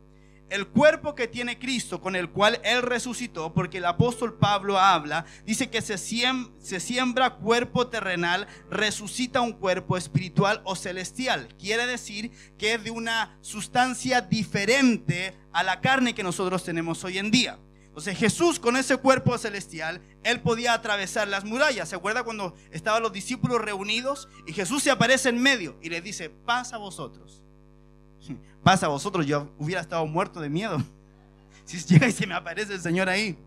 El cuerpo que tiene Cristo, con el cual Él resucitó, porque el apóstol Pablo habla, dice que se siembra cuerpo terrenal, resucita un cuerpo espiritual o celestial. Quiere decir que es de una sustancia diferente a la carne que nosotros tenemos hoy en día. Entonces Jesús, con ese cuerpo celestial, Él podía atravesar las murallas. ¿Se acuerda cuando estaban los discípulos reunidos y Jesús se aparece en medio y les dice: paz a vosotros? Pasa a vosotros, yo hubiera estado muerto de miedo si llega y se me aparece el Señor ahí.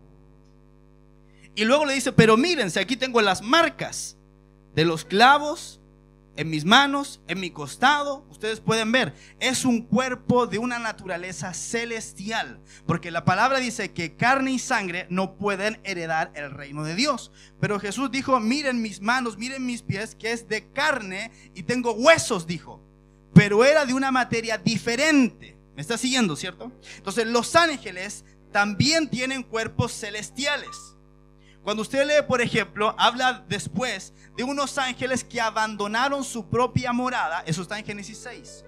Y luego le dice, pero mírense, aquí tengo las marcas de los clavos en mis manos, en mi costado. Ustedes pueden ver, es un cuerpo de una naturaleza celestial, porque la palabra dice que carne y sangre no pueden heredar el reino de Dios. Pero Jesús dijo, miren mis manos, miren mis pies, que es de carne y tengo huesos, dijo, pero era de una materia diferente. ¿Me está siguiendo, cierto? Entonces los ángeles también tienen cuerpos celestiales. Cuando usted lee, por ejemplo, habla después de unos ángeles que abandonaron su propia morada. Eso está en Génesis 6.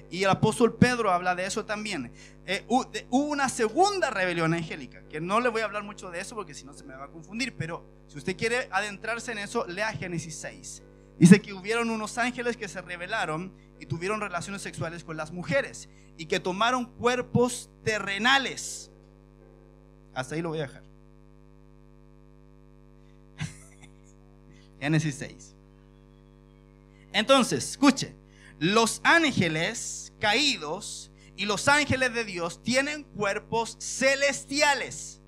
Y el apóstol Pedro habla de eso también. Hubo una segunda rebelión angélica, que no le voy a hablar mucho de eso porque si no se me va a confundir. Pero si usted quiere adentrarse en eso, lea Génesis 6. Dice que hubieron unos ángeles que se rebelaron y tuvieron relaciones sexuales con las mujeres y que tomaron cuerpos terrenales. Hasta ahí lo voy a dejar. Génesis 6. Entonces, escuche, los ángeles caídos y los ángeles de Dios tienen cuerpos celestiales.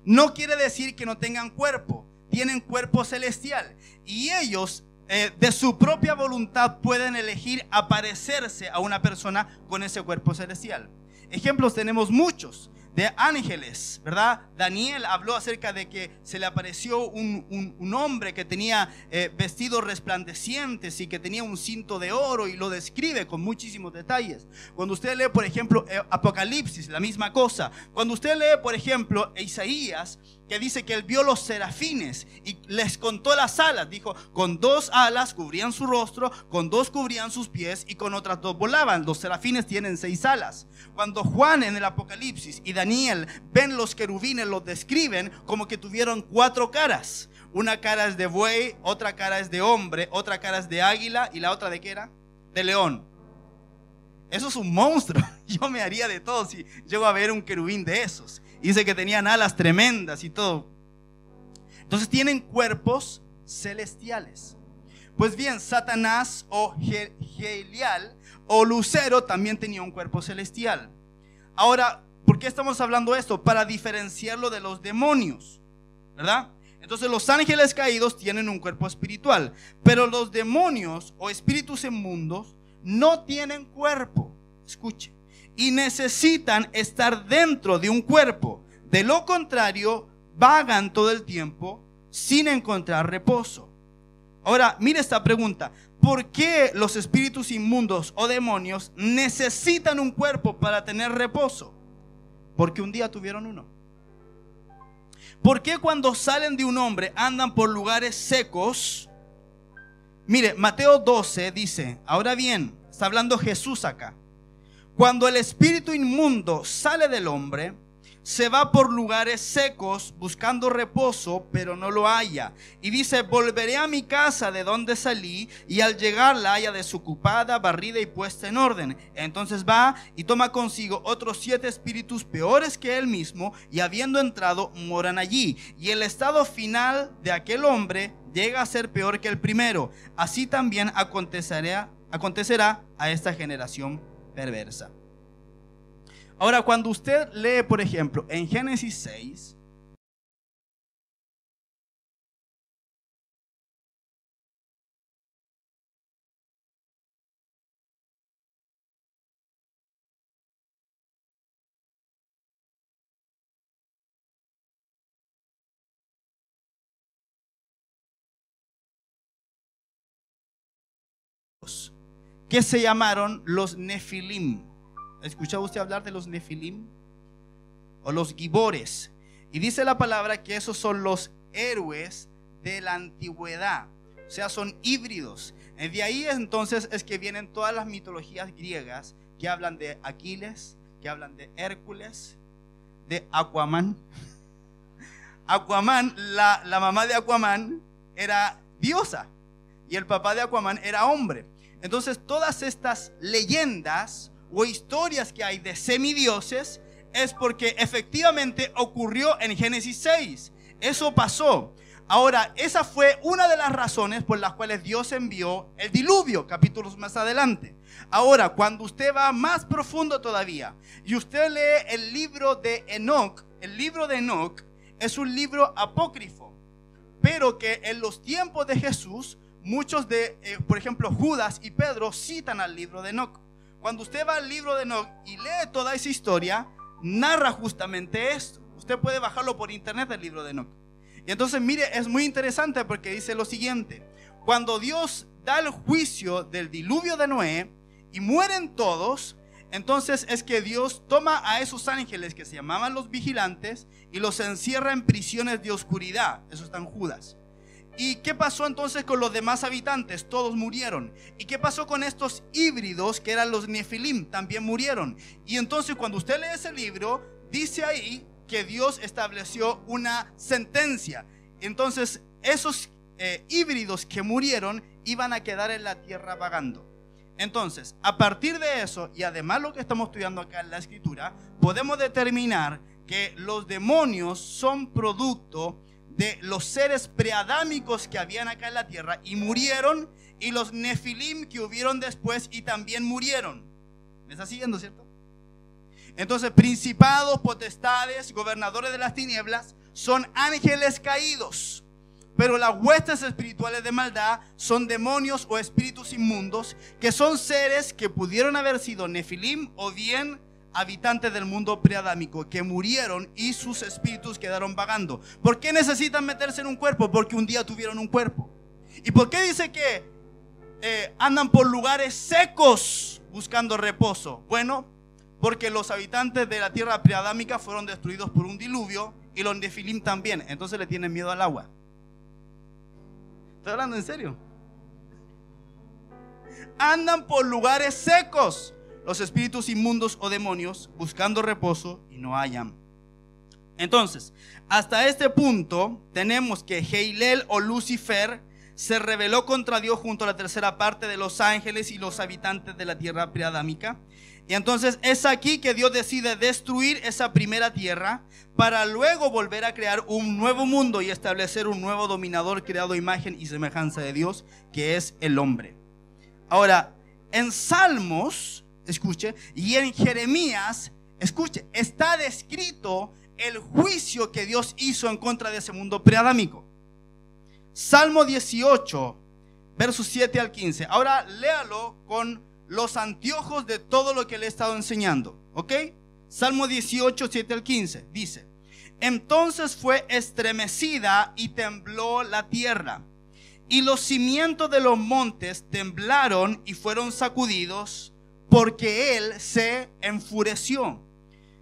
No quiere decir que no tengan cuerpo, tienen cuerpo celestial. Y ellos de su propia voluntad pueden elegir aparecerse a una persona con ese cuerpo celestial. Ejemplos tenemos muchos de ángeles, ¿verdad? Daniel habló acerca de que se le apareció un hombre que tenía vestidos resplandecientes y que tenía un cinto de oro, y lo describe con muchísimos detalles. Cuando usted lee, por ejemplo, Apocalipsis, la misma cosa. Cuando usted lee, por ejemplo, Isaías, que dice que él vio los serafines y les contó las alas. Dijo, con 2 alas cubrían su rostro, con 2 cubrían sus pies y con otras 2 volaban. Los serafines tienen 6 alas. Cuando Juan en el Apocalipsis y Daniel ven los querubines, los describen como que tuvieron 4 caras. Una cara es de buey, otra cara es de hombre, otra cara es de águila y la otra de ¿qué era? De león. Eso es un monstruo. Yo me haría de todo si llego a ver un querubín de esos. Dice que tenían alas tremendas y todo. Entonces tienen cuerpos celestiales. Pues bien, Satanás o Belial o Lucero también tenía un cuerpo celestial. Ahora, ¿por qué estamos hablando de esto? Para diferenciarlo de los demonios, ¿verdad? Entonces los ángeles caídos tienen un cuerpo espiritual, pero los demonios o espíritus inmundos no tienen cuerpo. Escuche. Y necesitan estar dentro de un cuerpo. De lo contrario, vagan todo el tiempo sin encontrar reposo. Ahora, mire esta pregunta. ¿Por qué los espíritus inmundos o demonios necesitan un cuerpo para tener reposo? Porque un día tuvieron uno. ¿Por qué cuando salen de un hombre andan por lugares secos? Mire, Mateo 12 dice, ahora bien, está hablando Jesús acá. Cuando el espíritu inmundo sale del hombre, se va por lugares secos buscando reposo, pero no lo halla. Y dice, volveré a mi casa de donde salí, y al llegar la halla desocupada, barrida y puesta en orden. Entonces va y toma consigo otros 7 espíritus peores que él mismo, y habiendo entrado, moran allí. Y el estado final de aquel hombre llega a ser peor que el primero. Así también acontecerá a esta generación perversa. Ahora, cuando usted lee, por ejemplo, en Génesis 6, que se llamaron los Nefilim. ¿Ha escuchado usted hablar de los Nefilim? O los Gibores. Y dice la palabra que esos son los héroes de la antigüedad. O sea, son híbridos. De ahí entonces es que vienen todas las mitologías griegas que hablan de Aquiles, que hablan de Hércules, de Aquaman. Aquaman, la mamá de Aquaman era diosa y el papá de Aquaman era hombre. Entonces todas estas leyendas o historias que hay de semidioses es porque efectivamente ocurrió en Génesis 6. Eso pasó. Ahora, esa fue una de las razones por las cuales Dios envió el diluvio, capítulos más adelante. Ahora, cuando usted va más profundo todavía y usted lee el libro de Enoc, el libro de Enoc es un libro apócrifo, pero que en los tiempos de Jesús, muchos de, por ejemplo, Judas y Pedro citan al libro de Enoc. Cuando usted va al libro de Enoc y lee toda esa historia, narra justamente esto. Usted puede bajarlo por internet, el libro de Enoc. Y entonces, mire, es muy interesante porque dice lo siguiente: cuando Dios da el juicio del diluvio de Noé y mueren todos, entonces es que Dios toma a esos ángeles que se llamaban los vigilantes y los encierra en prisiones de oscuridad. Eso está en Judas. ¿Y qué pasó entonces con los demás habitantes? Todos murieron. ¿Y qué pasó con estos híbridos que eran los Nefilim? También murieron. Y entonces cuando usted lee ese libro, dice ahí que Dios estableció una sentencia. Entonces esos híbridos que murieron iban a quedar en la tierra vagando. Entonces, a partir de eso, y además lo que estamos estudiando acá en la escritura, podemos determinar que los demonios son producto de los seres preadámicos que habían acá en la tierra y murieron, y los nefilim que hubieron después y también murieron. ¿Me está siguiendo, cierto? Entonces, principados, potestades, gobernadores de las tinieblas son ángeles caídos, pero las huestes espirituales de maldad son demonios o espíritus inmundos, que son seres que pudieron haber sido nefilim o bien habitantes del mundo preadámico, que murieron y sus espíritus quedaron vagando. ¿Por qué necesitan meterse en un cuerpo? Porque un día tuvieron un cuerpo. ¿Y por qué dice que andan por lugares secos buscando reposo? Bueno, porque los habitantes de la tierra preadámica fueron destruidos por un diluvio y los nefilim también. Entonces le tienen miedo al agua. ¿Estoy hablando en serio? Andan por lugares secos los espíritus inmundos o demonios buscando reposo y no hallan. Entonces, hasta este punto tenemos que Heilel o Lucifer se rebeló contra Dios junto a la tercera parte de los ángeles y los habitantes de la tierra preadámica. Y entonces es aquí que Dios decide destruir esa primera tierra para luego volver a crear un nuevo mundo y establecer un nuevo dominador creado a imagen y semejanza de Dios, que es el hombre. Ahora, en Salmos, escuche, y en Jeremías, escuche, está descrito el juicio que Dios hizo en contra de ese mundo preadámico. Salmo 18, versos 7 al 15. Ahora léalo con los anteojos de todo lo que le he estado enseñando, ¿ok? Salmo 18, 7 al 15, dice: entonces fue estremecida y tembló la tierra, y los cimientos de los montes temblaron y fueron sacudidos, porque él se enfureció.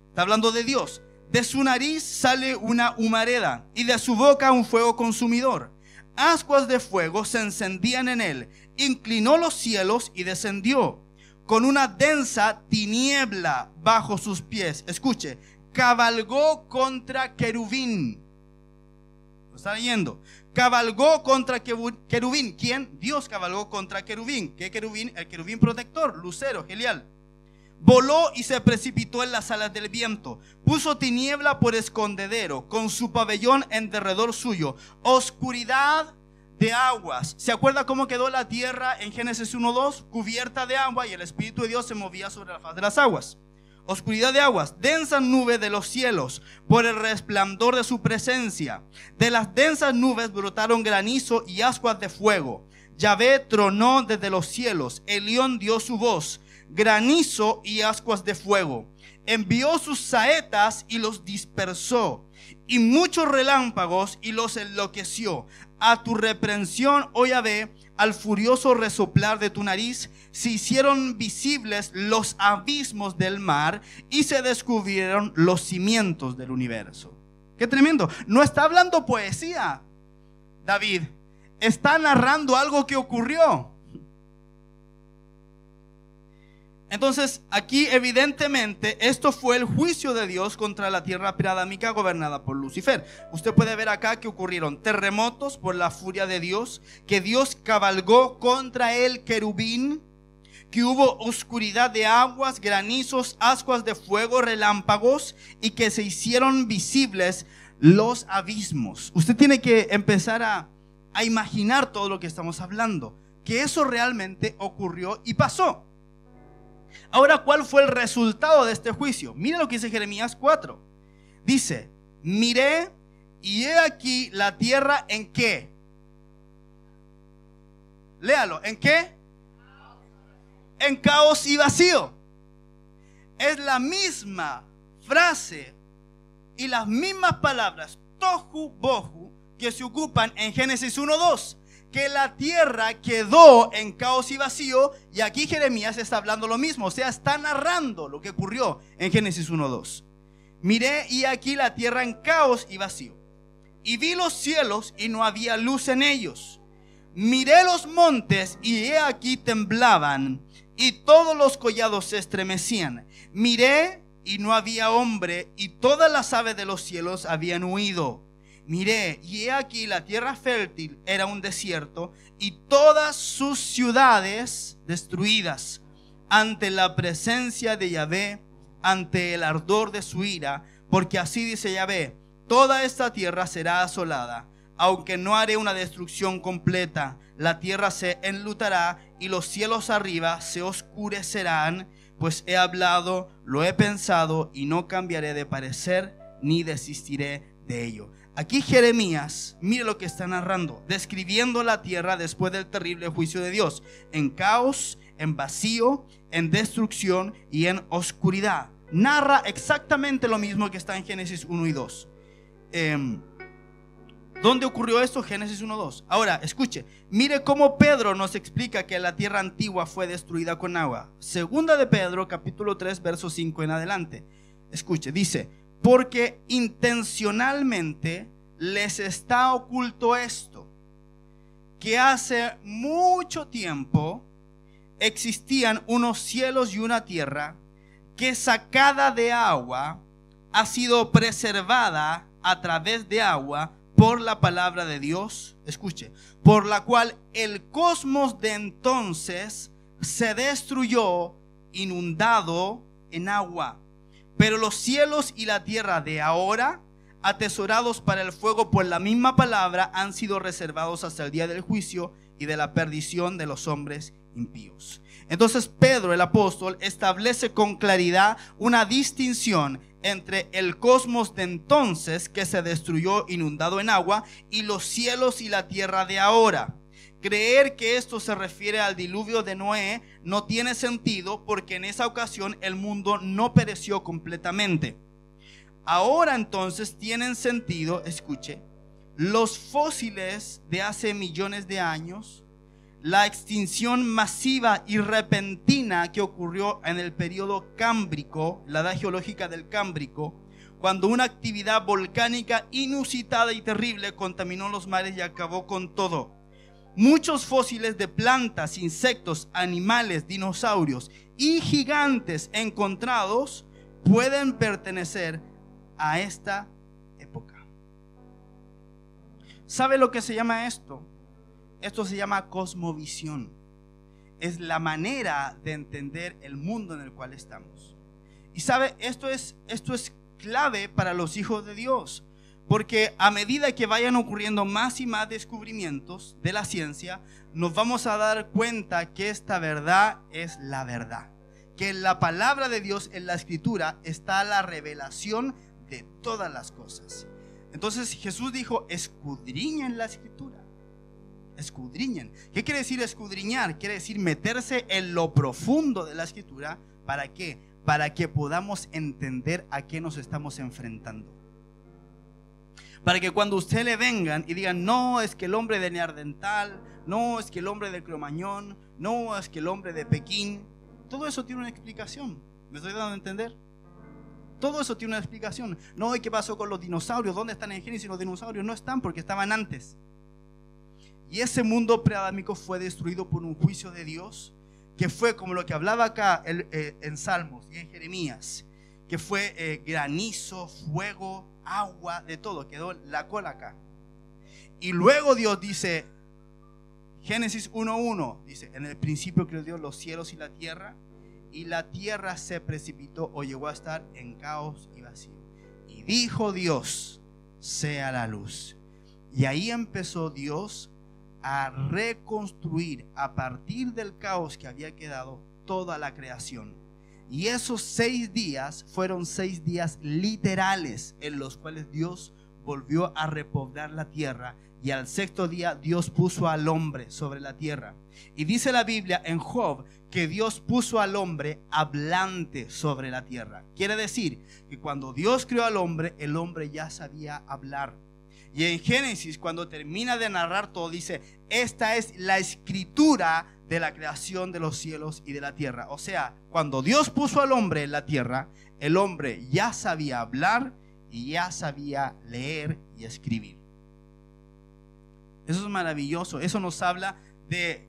Está hablando de Dios. De su nariz sale una humareda y de su boca un fuego consumidor. Ascuas de fuego se encendían en él. Inclinó los cielos y descendió con una densa tiniebla bajo sus pies. Escuche, cabalgó contra querubín. ¿Lo está leyendo? Cabalgó contra querubín. ¿Quién? Dios cabalgó contra querubín. ¿Qué querubín? El querubín protector, lucero, Gelial. Voló y se precipitó en las alas del viento. Puso tiniebla por escondedero, con su pabellón en derredor suyo. Oscuridad de aguas. ¿Se acuerda cómo quedó la tierra en Génesis 1:2? Cubierta de agua, y el Espíritu de Dios se movía sobre la faz de las aguas. Oscuridad de aguas, densa nube de los cielos, por el resplandor de su presencia. De las densas nubes brotaron granizo y ascuas de fuego. Yahvé tronó desde los cielos. Elión dio su voz. Granizo y ascuas de fuego. Envió sus saetas y los dispersó, y muchos relámpagos y los enloqueció. A tu reprensión, oh Yahvé, al furioso resoplar de tu nariz, se hicieron visibles los abismos del mar y se descubrieron los cimientos del universo. ¡Qué tremendo! No está hablando poesía, David. Está narrando algo que ocurrió. Entonces, aquí evidentemente esto fue el juicio de Dios contra la tierra preadámica gobernada por Lucifer. Usted puede ver acá que ocurrieron terremotos por la furia de Dios, que Dios cabalgó contra el querubín, que hubo oscuridad de aguas, granizos, ascuas de fuego, relámpagos, y que se hicieron visibles los abismos. Usted tiene que empezar a imaginar todo lo que estamos hablando, que eso realmente ocurrió y pasó. Ahora, ¿cuál fue el resultado de este juicio? Mira lo que dice Jeremías 4. Dice, miré y he aquí la tierra en qué. Léalo, ¿en qué? En caos y vacío. Es la misma frase y las mismas palabras, tohu bohu, que se ocupan en Génesis 1:2, que la tierra quedó en caos y vacío, y aquí Jeremías está hablando lo mismo, o sea, está narrando lo que ocurrió en Génesis 1:2. Miré y aquí la tierra en caos y vacío, y vi los cielos y no había luz en ellos. Miré los montes y he aquí temblaban, y todos los collados se estremecían. Miré y no había hombre, y todas las aves de los cielos habían huido. Miré y he aquí la tierra fértil era un desierto, y todas sus ciudades destruidas ante la presencia de Yahvé, ante el ardor de su ira, porque así dice Yahvé: toda esta tierra será asolada, aunque no haré una destrucción completa. La tierra se enlutará y los cielos arriba se oscurecerán, pues he hablado, lo he pensado y no cambiaré de parecer ni desistiré de ello. Aquí Jeremías, mire lo que está narrando, describiendo la tierra después del terrible juicio de Dios, en caos, en vacío, en destrucción y en oscuridad. Narra exactamente lo mismo que está en Génesis 1 y 2. ¿Dónde ocurrió esto? Génesis 1:2. Ahora, escuche, mire cómo Pedro nos explica que la tierra antigua fue destruida con agua. Segunda de Pedro, capítulo 3, verso 5 en adelante. Escuche, dice: porque intencionalmente les está oculto esto, que hace mucho tiempo existían unos cielos y una tierra que, sacada de agua, ha sido preservada a través de agua por la palabra de Dios, escuche, por la cual el cosmos de entonces se destruyó, inundado en agua. Pero los cielos y la tierra de ahora, atesorados para el fuego por la misma palabra, han sido reservados hasta el día del juicio y de la perdición de los hombres impíos. Entonces Pedro, el apóstol, establece con claridad una distinción entre el cosmos de entonces, que se destruyó inundado en agua, y los cielos y la tierra de ahora. Creer que esto se refiere al diluvio de Noé no tiene sentido, porque en esa ocasión el mundo no pereció completamente. Ahora entonces tienen sentido, escuche, los fósiles de hace millones de años, la extinción masiva y repentina que ocurrió en el periodo cámbrico, la edad geológica del Cámbrico, cuando una actividad volcánica inusitada y terrible contaminó los mares y acabó con todo. Muchos fósiles de plantas, insectos, animales, dinosaurios y gigantes encontrados pueden pertenecer a esta época. ¿Sabe lo que se llama esto? Esto se llama cosmovisión. Es la manera de entender el mundo en el cual estamos. Y sabe, esto es clave para los hijos de Dios, porque a medida que vayan ocurriendo más y más descubrimientos de la ciencia, nos vamos a dar cuenta que esta verdad es la verdad, que en la palabra de Dios, en la escritura, está la revelación de todas las cosas. Entonces Jesús dijo: escudriñen la escritura. Escudriñen. ¿Qué quiere decir escudriñar? Quiere decir meterse en lo profundo de la escritura. ¿Para qué? Para que podamos entender a qué nos estamos enfrentando. Para que cuando usted le vengan y digan: no, es que el hombre de Neandertal, no, es que el hombre de Cromañón, no, es que el hombre de Pekín, todo eso tiene una explicación. ¿Me estoy dando a entender? Todo eso tiene una explicación. No, ¿y qué pasó con los dinosaurios? ¿Dónde están en Génesis? Los dinosaurios no están, porque estaban antes. Y ese mundo preadámico fue destruido por un juicio de Dios, que fue como lo que hablaba acá en Salmos y en Jeremías, que fue granizo, fuego, agua, de todo. Quedó la cola acá. Y luego Dios dice, Génesis 1:1, dice: en el principio creó Dios los cielos y la tierra se precipitó o llegó a estar en caos y vacío. Y dijo Dios: sea la luz. Y ahí empezó Dios a reconstruir a partir del caos que había quedado toda la creación. Y esos 6 días fueron 6 días literales en los cuales Dios volvió a repoblar la tierra. Y al 6º día Dios puso al hombre sobre la tierra. Y dice la Biblia en Job que Dios puso al hombre hablante sobre la tierra. Quiere decir que cuando Dios creó al hombre, el hombre ya sabía hablar. Y en Génesis, cuando termina de narrar todo, dice: esta es la escritura de la creación de los cielos y de la tierra. O sea, cuando Dios puso al hombre en la tierra, el hombre ya sabía hablar y ya sabía leer y escribir. Eso es maravilloso. Eso nos habla de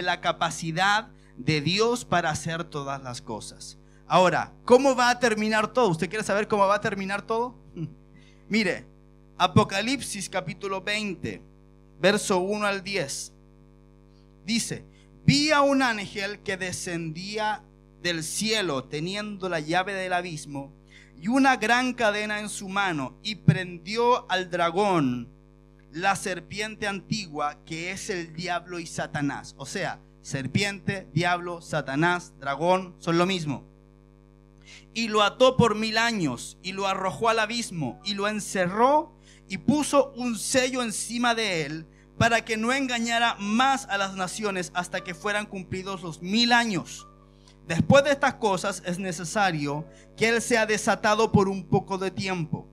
la capacidad de Dios para hacer todas las cosas. Ahora, ¿cómo va a terminar todo? ¿Usted quiere saber cómo va a terminar todo? Mire, Apocalipsis capítulo 20, verso 1 al 10. Dice: vi a un ángel que descendía del cielo teniendo la llave del abismo y una gran cadena en su mano, y prendió al dragón, la serpiente antigua, que es el diablo y Satanás. O sea, serpiente, diablo, Satanás, dragón, son lo mismo. Y lo ató por 1000 años y lo arrojó al abismo y lo encerró y puso un sello encima de él para que no engañara más a las naciones hasta que fueran cumplidos los 1000 años. Después de estas cosas es necesario que él sea desatado por un poco de tiempo.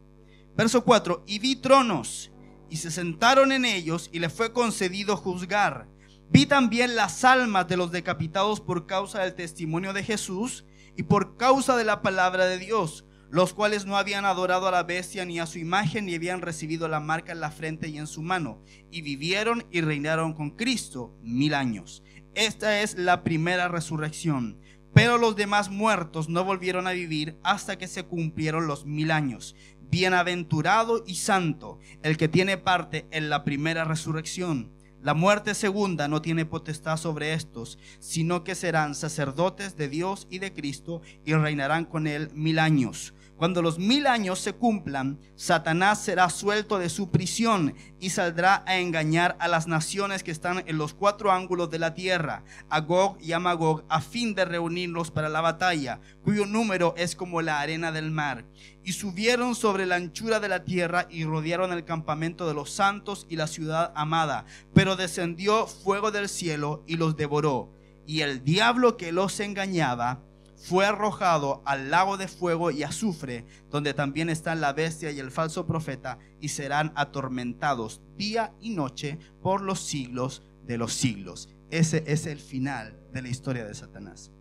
Verso 4: y vi tronos, y se sentaron en ellos, y le fue concedido juzgar. Vi también las almas de los decapitados por causa del testimonio de Jesús y por causa de la palabra de Dios, los cuales no habían adorado a la bestia ni a su imagen, ni habían recibido la marca en la frente y en su mano, y vivieron y reinaron con Cristo 1000 años. Esta es la primera resurrección. Pero los demás muertos no volvieron a vivir hasta que se cumplieron los 1000 años. Bienaventurado y santo el que tiene parte en la primera resurrección. La muerte segunda no tiene potestad sobre estos, sino que serán sacerdotes de Dios y de Cristo, y reinarán con él 1000 años. Cuando los 1000 años se cumplan, Satanás será suelto de su prisión y saldrá a engañar a las naciones que están en los 4 ángulos de la tierra, a Gog y a Magog, a fin de reunirlos para la batalla, cuyo número es como la arena del mar. Y subieron sobre la anchura de la tierra y rodearon el campamento de los santos y la ciudad amada. Pero descendió fuego del cielo y los devoró. Y el diablo que los engañaba fue arrojado al lago de fuego y azufre, donde también están la bestia y el falso profeta, y serán atormentados día y noche por los siglos de los siglos. Ese es el final de la historia de Satanás.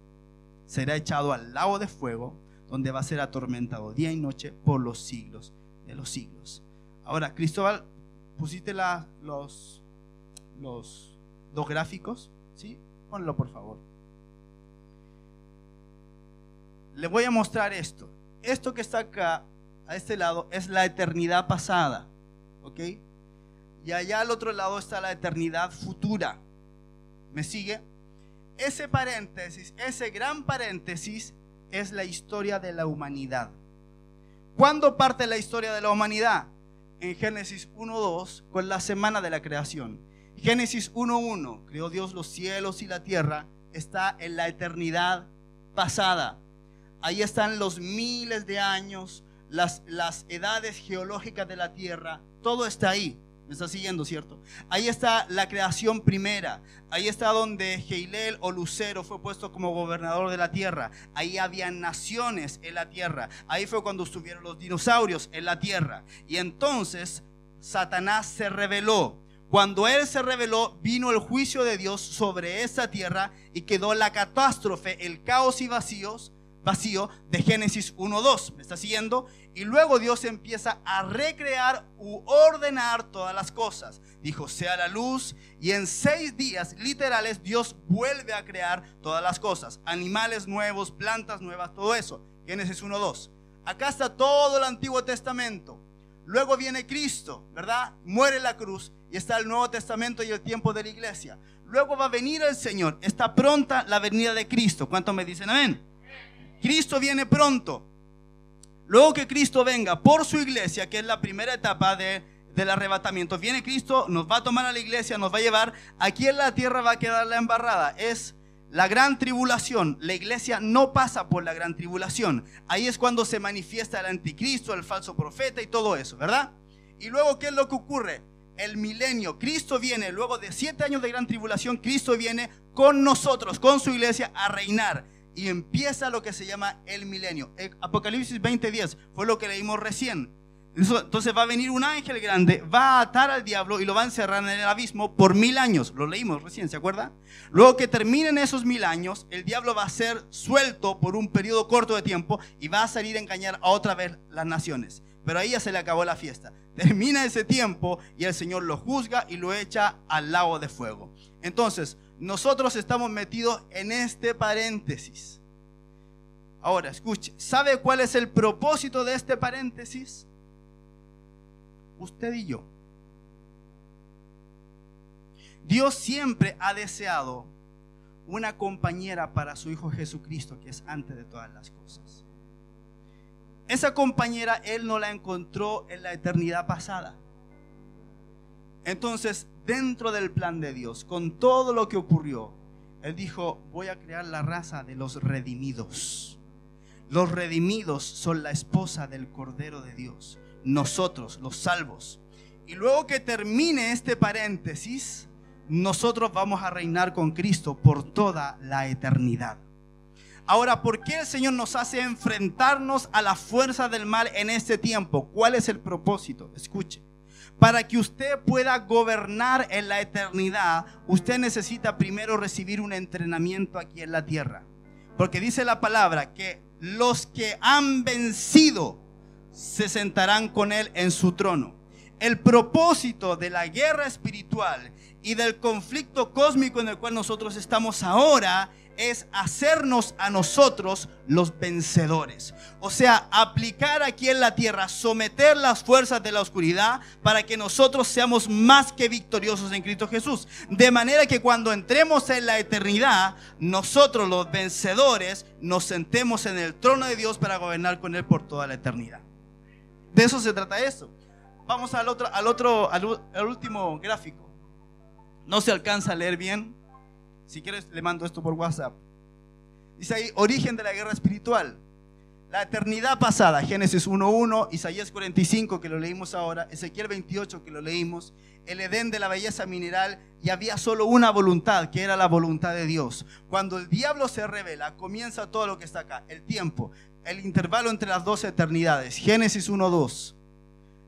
Será echado al lago de fuego, donde va a ser atormentado día y noche por los siglos de los siglos. Ahora, Cristóbal, ¿pusiste los 2 gráficos? ¿Sí? Ponlo, por favor. Le voy a mostrar esto. Esto que está acá, a este lado, es la eternidad pasada, ¿ok? Y allá al otro lado está la eternidad futura. ¿Me sigue? Ese paréntesis, ese gran paréntesis, es la historia de la humanidad. ¿Cuándo parte la historia de la humanidad? En Génesis 1:2, con la semana de la creación. Génesis 1:1, creó Dios los cielos y la tierra, está en la eternidad pasada. Ahí están los miles de años, las edades geológicas de la tierra, todo está ahí. ¿Me está siguiendo, cierto? Ahí está la creación primera. Ahí está donde Heilel o Lucero fue puesto como gobernador de la tierra. Ahí había naciones en la tierra. Ahí fue cuando estuvieron los dinosaurios en la tierra. Y entonces Satanás se rebeló. Cuando él se rebeló, vino el juicio de Dios sobre esa tierra y quedó la catástrofe, el caos y vacío de Génesis 1:2. ¿Me está siguiendo? Y luego Dios empieza a recrear u ordenar todas las cosas. Dijo: sea la luz, y en 6 días literales Dios vuelve a crear todas las cosas. Animales nuevos, plantas nuevas, todo eso. Génesis 1:2. Acá está todo el Antiguo Testamento. Luego viene Cristo, ¿verdad? Muere en la cruz y está el Nuevo Testamento y el tiempo de la iglesia. Luego va a venir el Señor. Está pronta la venida de Cristo. ¿Cuántos me dicen amén? Cristo viene pronto. Luego que Cristo venga por su iglesia, que es la primera etapa del arrebatamiento, viene Cristo, nos va a tomar a la iglesia, nos va a llevar. Aquí en la tierra va a quedar la embarrada. Es la gran tribulación. La iglesia no pasa por la gran tribulación. Ahí es cuando se manifiesta el anticristo, el falso profeta y todo eso, ¿verdad? Y luego, ¿qué es lo que ocurre? El milenio. Cristo viene, luego de 7 años de gran tribulación, Cristo viene con nosotros, con su iglesia, a reinar. Y empieza lo que se llama el milenio. Apocalipsis 20:10 fue lo que leímos recién. Entonces va a venir un ángel grande, va a atar al diablo y lo va a encerrar en el abismo por 1000 años. Lo leímos recién, ¿se acuerda? Luego que terminen esos 1000 años, el diablo va a ser suelto por un periodo corto de tiempo y va a salir a engañar a otra vez las naciones. Pero ahí ya se le acabó la fiesta. Termina ese tiempo y el Señor lo juzga y lo echa al lago de fuego. Entonces, nosotros estamos metidos en este paréntesis. Ahora, escuche, ¿sabe cuál es el propósito de este paréntesis? Usted y yo. Dios siempre ha deseado una compañera para su Hijo Jesucristo, que es antes de todas las cosas. Esa compañera Él no la encontró en la eternidad pasada. Entonces, dentro del plan de Dios, con todo lo que ocurrió, Él dijo: voy a crear la raza de los redimidos. Los redimidos son la esposa del Cordero de Dios. Nosotros, los salvos. Y luego que termine este paréntesis, nosotros vamos a reinar con Cristo por toda la eternidad. Ahora, ¿por qué el Señor nos hace enfrentarnos a la fuerza del mal en este tiempo? ¿Cuál es el propósito? Escuche. Para que usted pueda gobernar en la eternidad, usted necesita primero recibir un entrenamiento aquí en la tierra. Porque dice la palabra que los que han vencido se sentarán con Él en su trono. El propósito de la guerra espiritual y del conflicto cósmico en el cual nosotros estamos ahora es hacernos a nosotros los vencedores. O sea, aplicar aquí en la tierra, someter las fuerzas de la oscuridad para que nosotros seamos más que victoriosos en Cristo Jesús. De manera que cuando entremos en la eternidad, nosotros los vencedores nos sentemos en el trono de Dios para gobernar con Él por toda la eternidad. De eso se trata eso. Vamos al último gráfico. No se alcanza a leer bien. Si quieres le mando esto por WhatsApp. Dice ahí: origen de la guerra espiritual. La eternidad pasada, Génesis 1:1, Isaías 45 que lo leímos ahora, Ezequiel 28 que lo leímos, el Edén de la belleza mineral, y había solo una voluntad, que era la voluntad de Dios. Cuando el diablo se revela, comienza todo lo que está acá, el tiempo, el intervalo entre las dos eternidades, Génesis 1:2.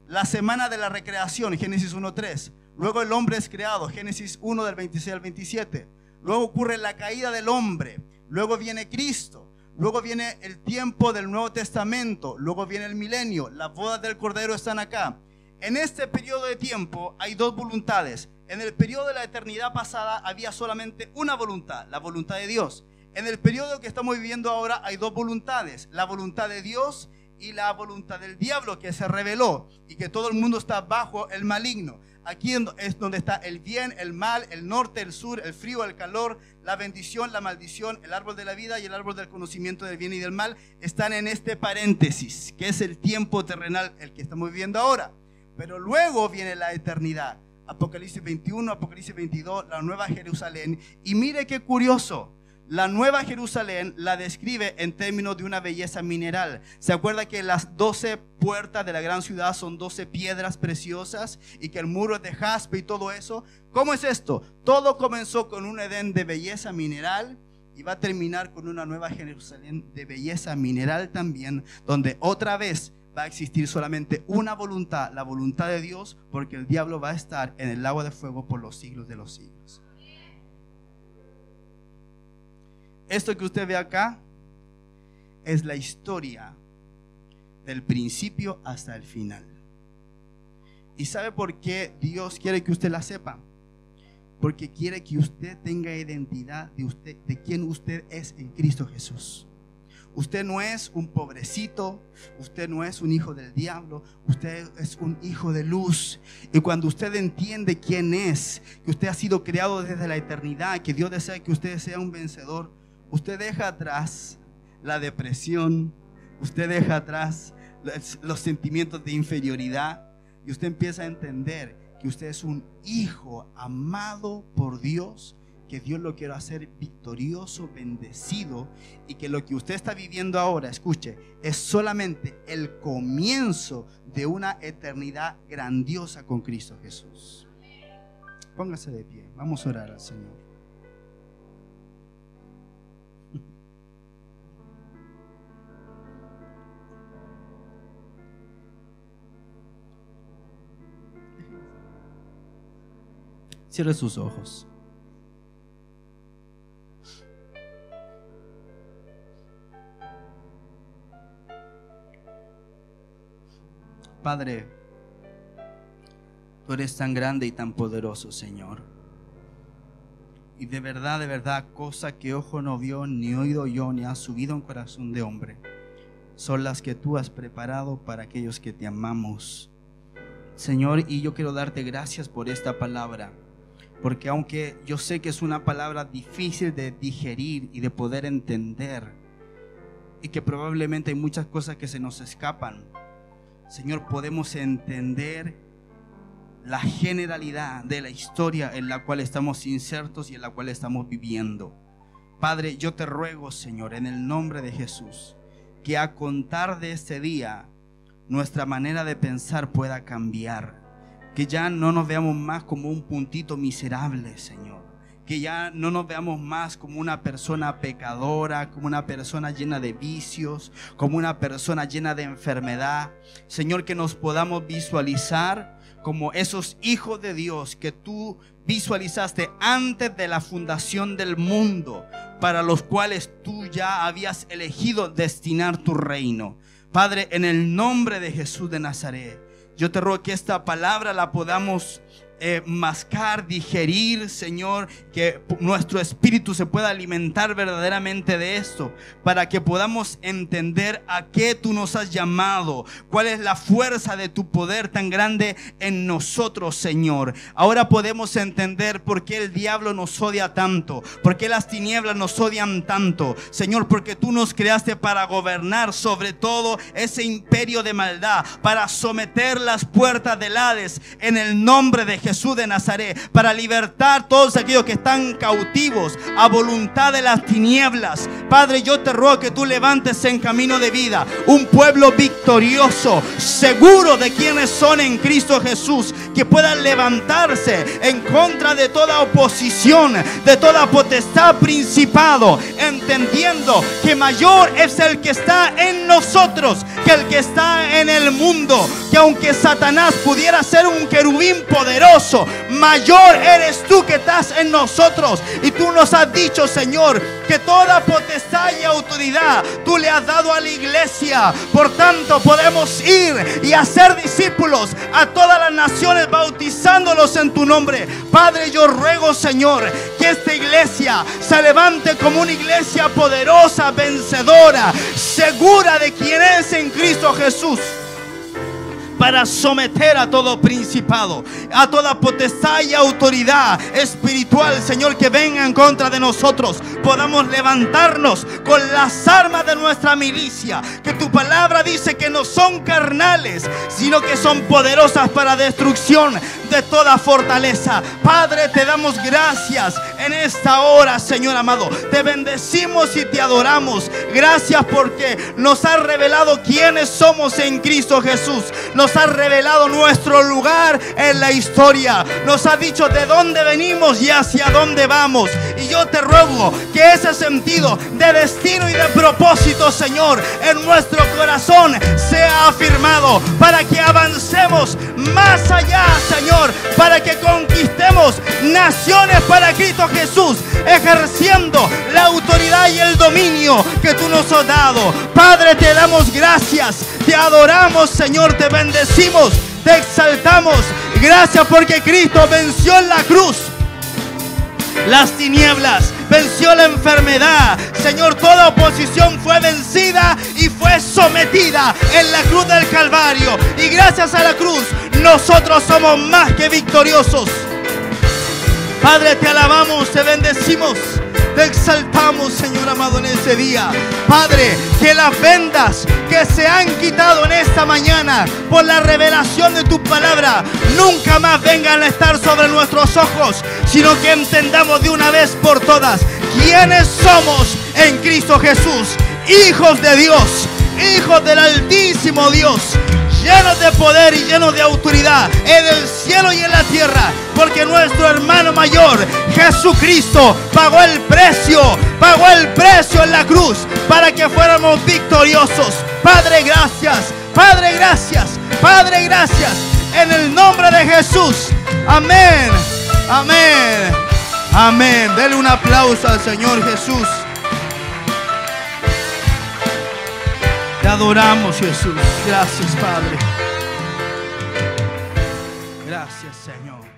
La semana de la recreación, Génesis 1:3. Luego el hombre es creado, Génesis 1 del 26 al 27. Luego ocurre la caída del hombre. Luego viene Cristo. Luego viene el tiempo del Nuevo Testamento. Luego viene el milenio. Las bodas del Cordero están acá. En este periodo de tiempo hay dos voluntades. En el periodo de la eternidad pasada había solamente una voluntad, la voluntad de Dios. En el periodo que estamos viviendo ahora hay dos voluntades, la voluntad de Dios y la voluntad del diablo, que se rebeló y que todo el mundo está bajo el maligno. Aquí es donde está el bien, el mal, el norte, el sur, el frío, el calor, la bendición, la maldición, el árbol de la vida y el árbol del conocimiento del bien y del mal. Están en este paréntesis, que es el tiempo terrenal, el que estamos viviendo ahora. Pero luego viene la eternidad. Apocalipsis 21, Apocalipsis 22, la nueva Jerusalén. Y mire qué curioso. La nueva Jerusalén la describe en términos de una belleza mineral. ¿Se acuerda que las 12 puertas de la gran ciudad son 12 piedras preciosas y que el muro es de jaspe y todo eso? ¿Cómo es esto? Todo comenzó con un Edén de belleza mineral y va a terminar con una nueva Jerusalén de belleza mineral también, donde otra vez va a existir solamente una voluntad, la voluntad de Dios, porque el diablo va a estar en el lago de fuego por los siglos de los siglos. Esto que usted ve acá es la historia del principio hasta el final. ¿Y sabe por qué Dios quiere que usted la sepa? Porque quiere que usted tenga identidad de usted, de quién usted es en Cristo Jesús. Usted no es un pobrecito, usted no es un hijo del diablo, usted es un hijo de luz. Y cuando usted entiende quién es, que usted ha sido creado desde la eternidad, que Dios desea que usted sea un vencedor, usted deja atrás la depresión, usted deja atrás los sentimientos de inferioridad, y usted empieza a entender que usted es un hijo amado por Dios, que Dios lo quiere hacer victorioso, bendecido, y que lo que usted está viviendo ahora, escuche, es solamente el comienzo de una eternidad grandiosa con Cristo Jesús. Póngase de pie, vamos a orar al Señor. Cierre sus ojos. Padre, tú eres tan grande y tan poderoso, Señor. Y de verdad, cosa que ojo no vio, ni oído oyó, ni ha subido en corazón de hombre, son las que tú has preparado para aquellos que te amamos, Señor. Y yo quiero darte gracias por esta palabra, porque aunque yo sé que es una palabra difícil de digerir y de poder entender, y que probablemente hay muchas cosas que se nos escapan, Señor, podemos entender la generalidad de la historia en la cual estamos insertos y en la cual estamos viviendo. Padre, yo te ruego, Señor, en el nombre de Jesús, que a contar de este día nuestra manera de pensar pueda cambiar, que ya no nos veamos más como un puntito miserable, Señor, que ya no nos veamos más como una persona pecadora, como una persona llena de vicios, como una persona llena de enfermedad. Señor, que nos podamos visualizar como esos hijos de Dios que tú visualizaste antes de la fundación del mundo, para los cuales tú ya habías elegido destinar tu reino. Padre, en el nombre de Jesús de Nazaret, yo te ruego que esta palabra la podamos mascar, digerir, Señor, que nuestro espíritu se pueda alimentar verdaderamente de esto, para que podamos entender a qué tú nos has llamado, cuál es la fuerza de tu poder tan grande en nosotros, Señor. Ahora podemos entender por qué el diablo nos odia tanto, por qué las tinieblas nos odian tanto, Señor, porque tú nos creaste para gobernar sobre todo ese imperio de maldad, para someter las puertas del Hades en el nombre de Jesús de Nazaret, para libertar todos aquellos que están cautivos a voluntad de las tinieblas. Padre, yo te ruego que tú levantes en camino de vida un pueblo victorioso, seguro de quienes son en Cristo Jesús, que puedan levantarse en contra de toda oposición, de toda potestad, principado, entendiendo que mayor es el que está en nosotros que el que está en el mundo. Que aunque Satanás pudiera ser un querubín poderoso, mayor eres tú que estás en nosotros. Y tú nos has dicho, Señor, que toda potestad y autoridad tú le has dado a la iglesia. Por tanto, podemos ir y hacer discípulos a todas las naciones, bautizándolos en tu nombre. Padre, yo ruego, Señor, que esta iglesia se levante como una iglesia poderosa, vencedora, segura de quién es en Cristo Jesús, para someter a todo principado, a toda potestad y autoridad espiritual, Señor, que venga en contra de nosotros. Podamos levantarnos con las armas de nuestra milicia, que tu palabra dice que no son carnales, sino que son poderosas para destrucción de toda fortaleza. Padre, te damos gracias en esta hora, Señor amado. Te bendecimos y te adoramos. Gracias porque nos has revelado quiénes somos en Cristo Jesús. Nos has revelado nuestro lugar en la historia. Nos has dicho de dónde venimos y hacia dónde vamos. Y yo te ruego que ese sentido de destino y de propósito, Señor, en nuestro corazón sea afirmado, para que avancemos más allá, Señor, para que conquistemos naciones para Cristo Jesús, ejerciendo la autoridad y el dominio que tú nos has dado. Padre, te damos gracias, te adoramos, Señor, te bendecimos, te exaltamos. Gracias porque Cristo venció en la cruz las tinieblas, venció la enfermedad. Señor, toda oposición fue vencida y fue sometida en la cruz del Calvario. Y gracias a la cruz nosotros somos más que victoriosos. Padre, te alabamos, te bendecimos, Te exaltamos, Señor amado, en ese día. Padre, que las vendas que se han quitado en esta mañana por la revelación de tu palabra nunca más vengan a estar sobre nuestros ojos, sino que entendamos de una vez por todas quiénes somos en Cristo Jesús. Hijos de Dios, hijos del Altísimo Dios, llenos de poder y llenos de autoridad en el cielo y en la tierra, porque nuestro hermano mayor, Jesucristo, pagó el precio en la cruz para que fuéramos victoriosos. Padre, gracias. Padre, gracias. Padre, gracias. En el nombre de Jesús. Amén. Amén. Amén. Dele un aplauso al Señor Jesús. Te adoramos, Jesús. Gracias, Padre. Gracias, Señor.